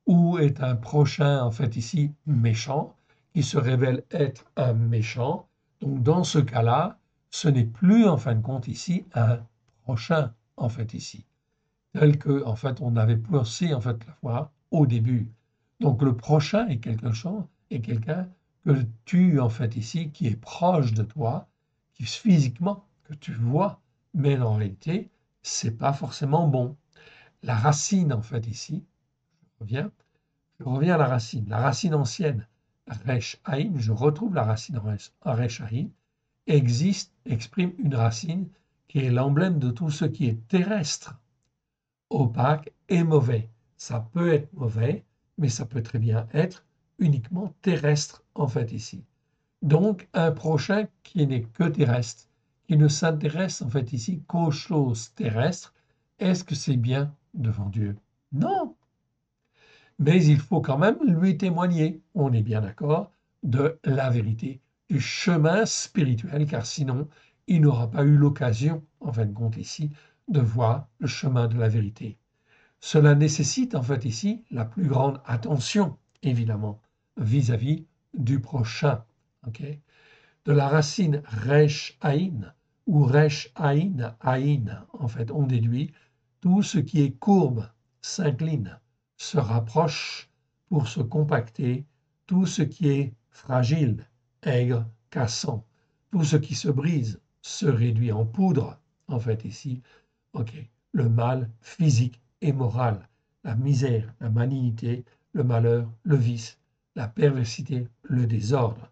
ou est un prochain, en fait ici, méchant, qui se révèle être un méchant. Donc dans ce cas-là, ce n'est plus, en fin de compte, ici, un prochain, en fait ici tel que en fait on avait pensé en fait la fois au début. Donc le prochain est quelque chose, est quelqu'un que tu en fait ici qui est proche de toi, qui physiquement que tu vois, mais en réalité c'est pas forcément bon. La racine, en fait, ici, je reviens à la racine ancienne, Resh Aïn, je retrouve la racine Resh Aïn, exprime une racine qui est l'emblème de tout ce qui est terrestre, opaque et mauvais. Ça peut être mauvais, mais ça peut très bien être uniquement terrestre, en fait, ici. Donc, un prochain qui n'est que terrestre, qui ne s'intéresse, en fait, ici, qu'aux choses terrestres, est-ce que c'est bien devant Dieu? Non, mais il faut quand même lui témoigner, on est bien d'accord, de la vérité, du chemin spirituel, car sinon, il n'aura pas eu l'occasion, en fin de compte ici, de voir le chemin de la vérité. Cela nécessite, en fait ici, la plus grande attention, évidemment, vis-à-vis du prochain. Okay, de la racine Resh Aïn ou Resh Aïn, Aïn, en fait, on déduit tout ce qui est courbe, s'incline, se rapproche pour se compacter, tout ce qui est fragile, aigre, cassant, tout ce qui se brise se réduit en poudre, en fait, ici, ok, le mal physique et moral, la misère, la malignité, le malheur, le vice, la perversité, le désordre.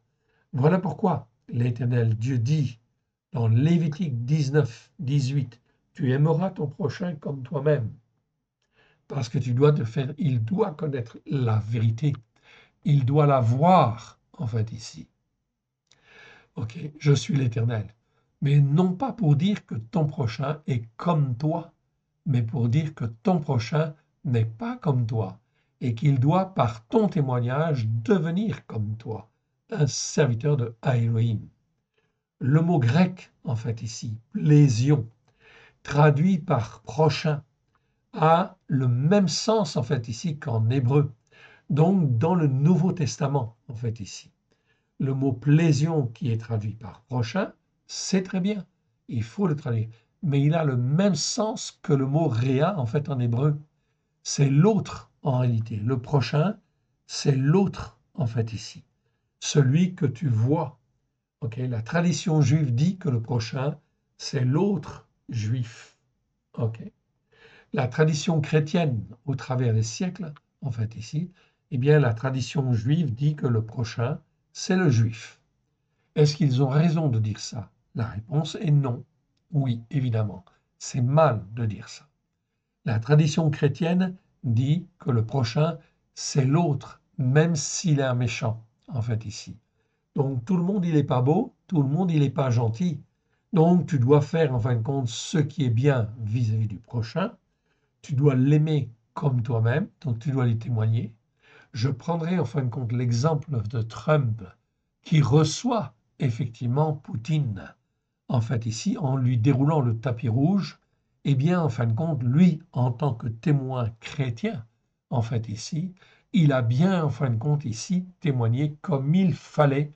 Voilà pourquoi l'Éternel Dieu dit dans Lévitique 19, 18, tu aimeras ton prochain comme toi-même, parce que il doit connaître la vérité, il doit la voir, en fait, ici. Ok, je suis l'Éternel, mais non pas pour dire que ton prochain est comme toi, mais pour dire que ton prochain n'est pas comme toi, et qu'il doit, par ton témoignage, devenir comme toi, un serviteur de Elohim. Le mot grec, en fait, ici, plésion, traduit par prochain, a le même sens, en fait, ici, qu'en hébreu. Donc, dans le Nouveau Testament, en fait, ici, le mot plésion qui est traduit par prochain, c'est très bien, il faut le traduire. Mais il a le même sens que le mot réa, en fait, en hébreu. C'est l'autre, en réalité. Le prochain, c'est l'autre, en fait, ici. Celui que tu vois. Okay, la tradition juive dit que le prochain, c'est l'autre juif. Okay. La tradition chrétienne, au travers des siècles, en fait ici, eh bien, la tradition juive dit que le prochain, c'est le juif. Est-ce qu'ils ont raison de dire ça? La réponse est non. Oui, évidemment. C'est mal de dire ça. La tradition chrétienne dit que le prochain, c'est l'autre, même s'il est un méchant, en fait ici. Donc tout le monde, il n'est pas beau, tout le monde, il n'est pas gentil. Donc tu dois faire en fin de compte ce qui est bien vis-à-vis du prochain. Tu dois l'aimer comme toi-même, donc tu dois lui témoigner. Je prendrai en fin de compte l'exemple de Trump qui reçoit effectivement Poutine. En fait ici, en lui déroulant le tapis rouge, eh bien en fin de compte, lui, en tant que témoin chrétien, en fait ici, il a bien en fin de compte ici témoigné comme il fallait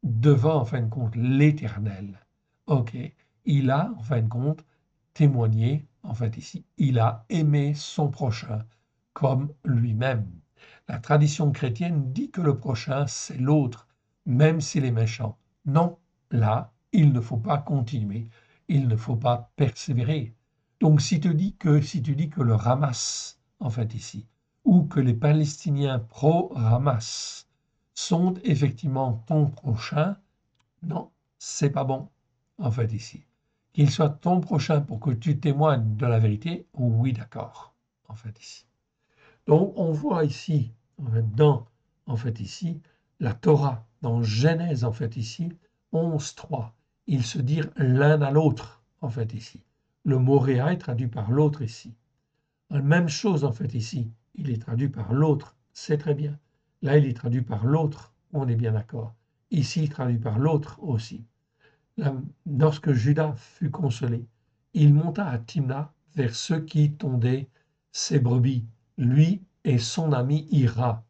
devant, en fin de compte, l'Éternel. Ok, il a, en fin de compte, témoigné, en fait ici, il a aimé son prochain comme lui-même. La tradition chrétienne dit que le prochain, c'est l'autre, même s'il est méchant. Non, là, il ne faut pas continuer, il ne faut pas persévérer. Donc, si tu dis que le Hamas, en fait ici, ou que les Palestiniens pro-Hamas sont effectivement ton prochain, non, c'est pas bon, en fait, ici. Qu'il soit ton prochain pour que tu témoignes de la vérité, oui, d'accord, en fait, ici. Donc, on voit ici, en fait, ici, la Torah, dans Genèse, en fait, ici, 11.3, ils se dirent l'un à l'autre, en fait, ici. Le mot réa est traduit par l'autre ici. La même chose, en fait, ici, il est traduit par l'autre, c'est très bien. Là, il est traduit par l'autre, on est bien d'accord. Ici, il est traduit par l'autre aussi. Lorsque Judas fut consolé, il monta à Timna vers ceux qui tondaient ses brebis, lui et son ami Ira.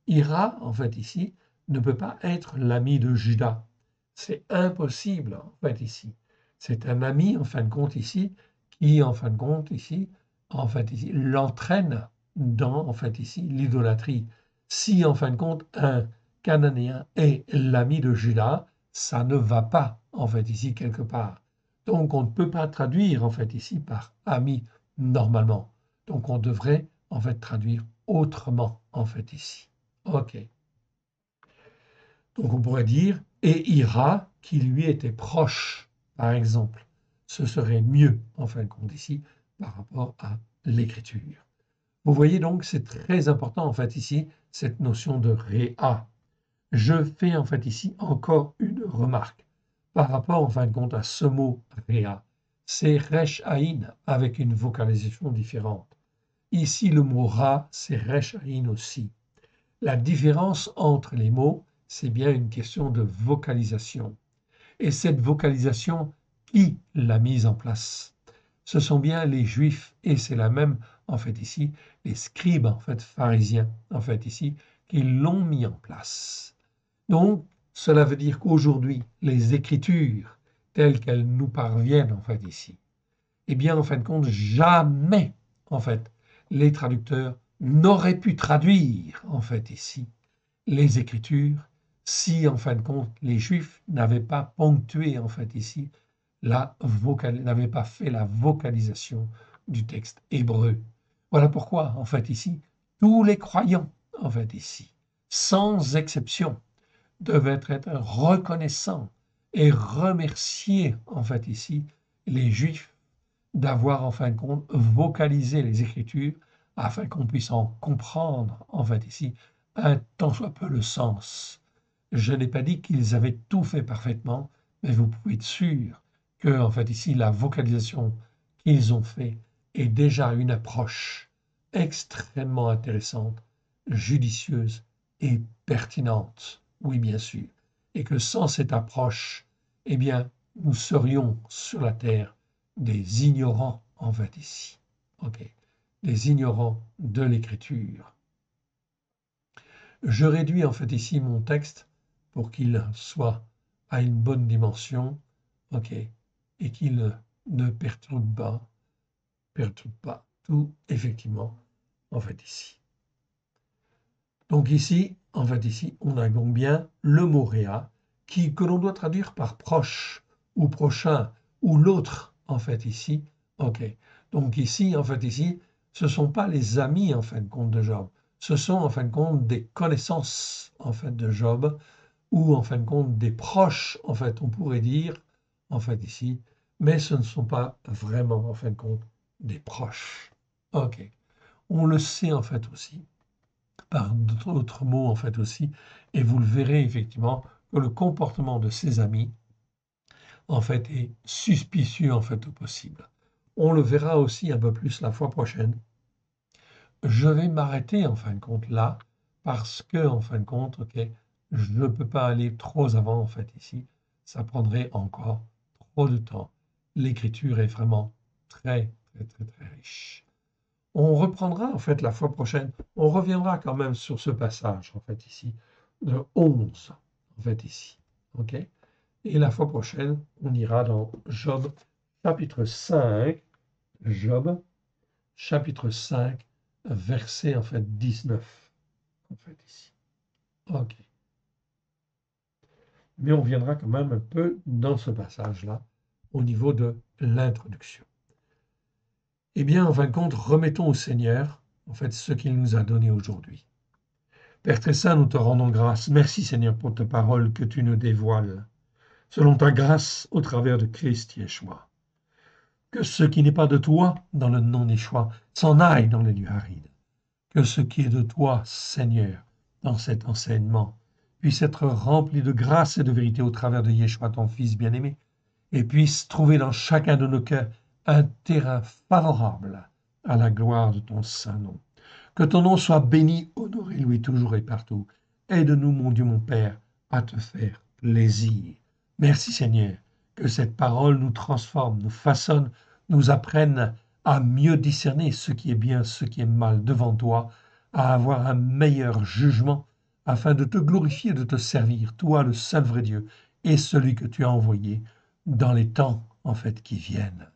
Ira, en fait, ici, ne peut pas être l'ami de Judas. C'est impossible, en fait, ici. C'est un ami, en fin de compte, ici, qui, en fin de compte, ici, l'entraîne dans, en fait, ici, l'idolâtrie. Si, en fin de compte, un Cananéen est l'ami de Judas, ça ne va pas, en fait, ici, quelque part. Donc, on ne peut pas traduire, en fait, ici par ami normalement. Donc, on devrait, en fait, traduire autrement, en fait, ici. OK. Donc, on pourrait dire et ira qui lui était proche, par exemple. Ce serait mieux, en fin de compte, ici, par rapport à l'écriture. Vous voyez donc, c'est très important, en fait, ici, cette notion de réa. Je fais, en fait, ici, encore une remarque par rapport, en fin de compte, à ce mot réa. C'est resh aïn avec une vocalisation différente. Ici, le mot ra, c'est resh aïn aussi. La différence entre les mots, c'est bien une question de vocalisation. Et cette vocalisation, qui l'a mise en place? Ce sont bien les Juifs, et c'est la même, en fait, ici, les scribes, en fait, pharisiens, en fait, ici, qui l'ont mis en place. Donc, cela veut dire qu'aujourd'hui, les Écritures, telles qu'elles nous parviennent, en fait, ici, eh bien, en fin de compte, jamais, en fait, les traducteurs n'auraient pu traduire, en fait, ici, les Écritures si, en fin de compte, les Juifs n'avaient pas ponctué, en fait, ici, n'avaient pas fait la vocalisation du texte hébreu. Voilà pourquoi, en fait, ici, tous les croyants, en fait, ici, sans exception, devaient être reconnaissants et remercier, en fait, ici, les Juifs d'avoir, en fin de compte, vocalisé les Écritures afin qu'on puisse en comprendre, en fait, ici, un tant soit peu le sens. Je n'ai pas dit qu'ils avaient tout fait parfaitement, mais vous pouvez être sûr que, en fait, ici, la vocalisation qu'ils ont fait est déjà une approche extrêmement intéressante, judicieuse et pertinente. Oui, bien sûr. Et que sans cette approche, eh bien, nous serions sur la terre des ignorants, en fait, ici. OK. Des ignorants de l'écriture. Je réduis, en fait, ici mon texte pour qu'il soit à une bonne dimension, OK, et qu'il ne perturbe pas tout, effectivement, en fait, ici. Donc ici, en fait, ici, on a donc bien le mot réa, que l'on doit traduire par proche, ou prochain, ou l'autre, en fait, ici. OK. Donc ici, en fait, ici, ce ne sont pas les amis, en fin de compte, de Job. Ce sont, en fin de compte, des connaissances, en fait, de Job, ou, en fin de compte, des proches, en fait, on pourrait dire, en fait, ici, mais ce ne sont pas vraiment, en fin de compte, des proches. OK. On le sait, en fait, aussi par d'autres mots en fait aussi, et vous le verrez effectivement que le comportement de ses amis en fait est suspicieux en fait au possible. On le verra aussi un peu plus la fois prochaine. Je vais m'arrêter en fin de compte là parce que en fin de compte, ok, je ne peux pas aller trop avant en fait ici. Ça prendrait encore trop de temps. L'écriture est vraiment très très très très riche. On reprendra en fait la fois prochaine, on reviendra quand même sur ce passage en fait ici, de 11 en fait ici. OK? Et la fois prochaine, on ira dans Job chapitre 5, Job chapitre 5, verset en fait 19 en fait ici. OK. Mais on viendra quand même un peu dans ce passage-là au niveau de l'introduction. Eh bien, en fin de compte, remettons au Seigneur en fait ce qu'il nous a donné aujourd'hui. Père très saint, nous te rendons grâce. Merci Seigneur pour ta parole que tu nous dévoiles, selon ta grâce au travers de Christ Yeshua. Que ce qui n'est pas de toi dans le nom d'Yeshua s'en aille dans les lieux arides. Que ce qui est de toi, Seigneur, dans cet enseignement, puisse être rempli de grâce et de vérité au travers de Yeshua, ton Fils bien-aimé, et puisse trouver dans chacun de nos cœurs un terrain favorable à la gloire de ton saint nom. Que ton nom soit béni, honoré, loué toujours et partout. Aide-nous, mon Dieu, mon Père, à te faire plaisir. Merci Seigneur, que cette parole nous transforme, nous façonne, nous apprenne à mieux discerner ce qui est bien, ce qui est mal devant toi, à avoir un meilleur jugement, afin de te glorifier, de te servir, toi le seul vrai Dieu, et celui que tu as envoyé dans les temps, en fait, qui viennent.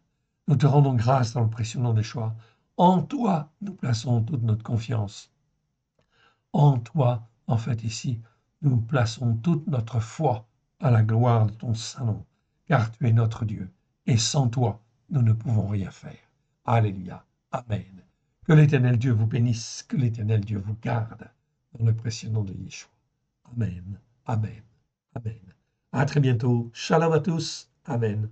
Nous te rendons grâce dans le précieux nom des choix. En toi, nous plaçons toute notre confiance. En toi, en fait, ici, nous plaçons toute notre foi à la gloire de ton saint nom, car tu es notre Dieu et sans toi, nous ne pouvons rien faire. Alléluia. Amen. Que l'Éternel Dieu vous bénisse, que l'Éternel Dieu vous garde, dans le précieux nom de Yeshua. Amen. Amen. Amen. À très bientôt. Shalom à tous. Amen.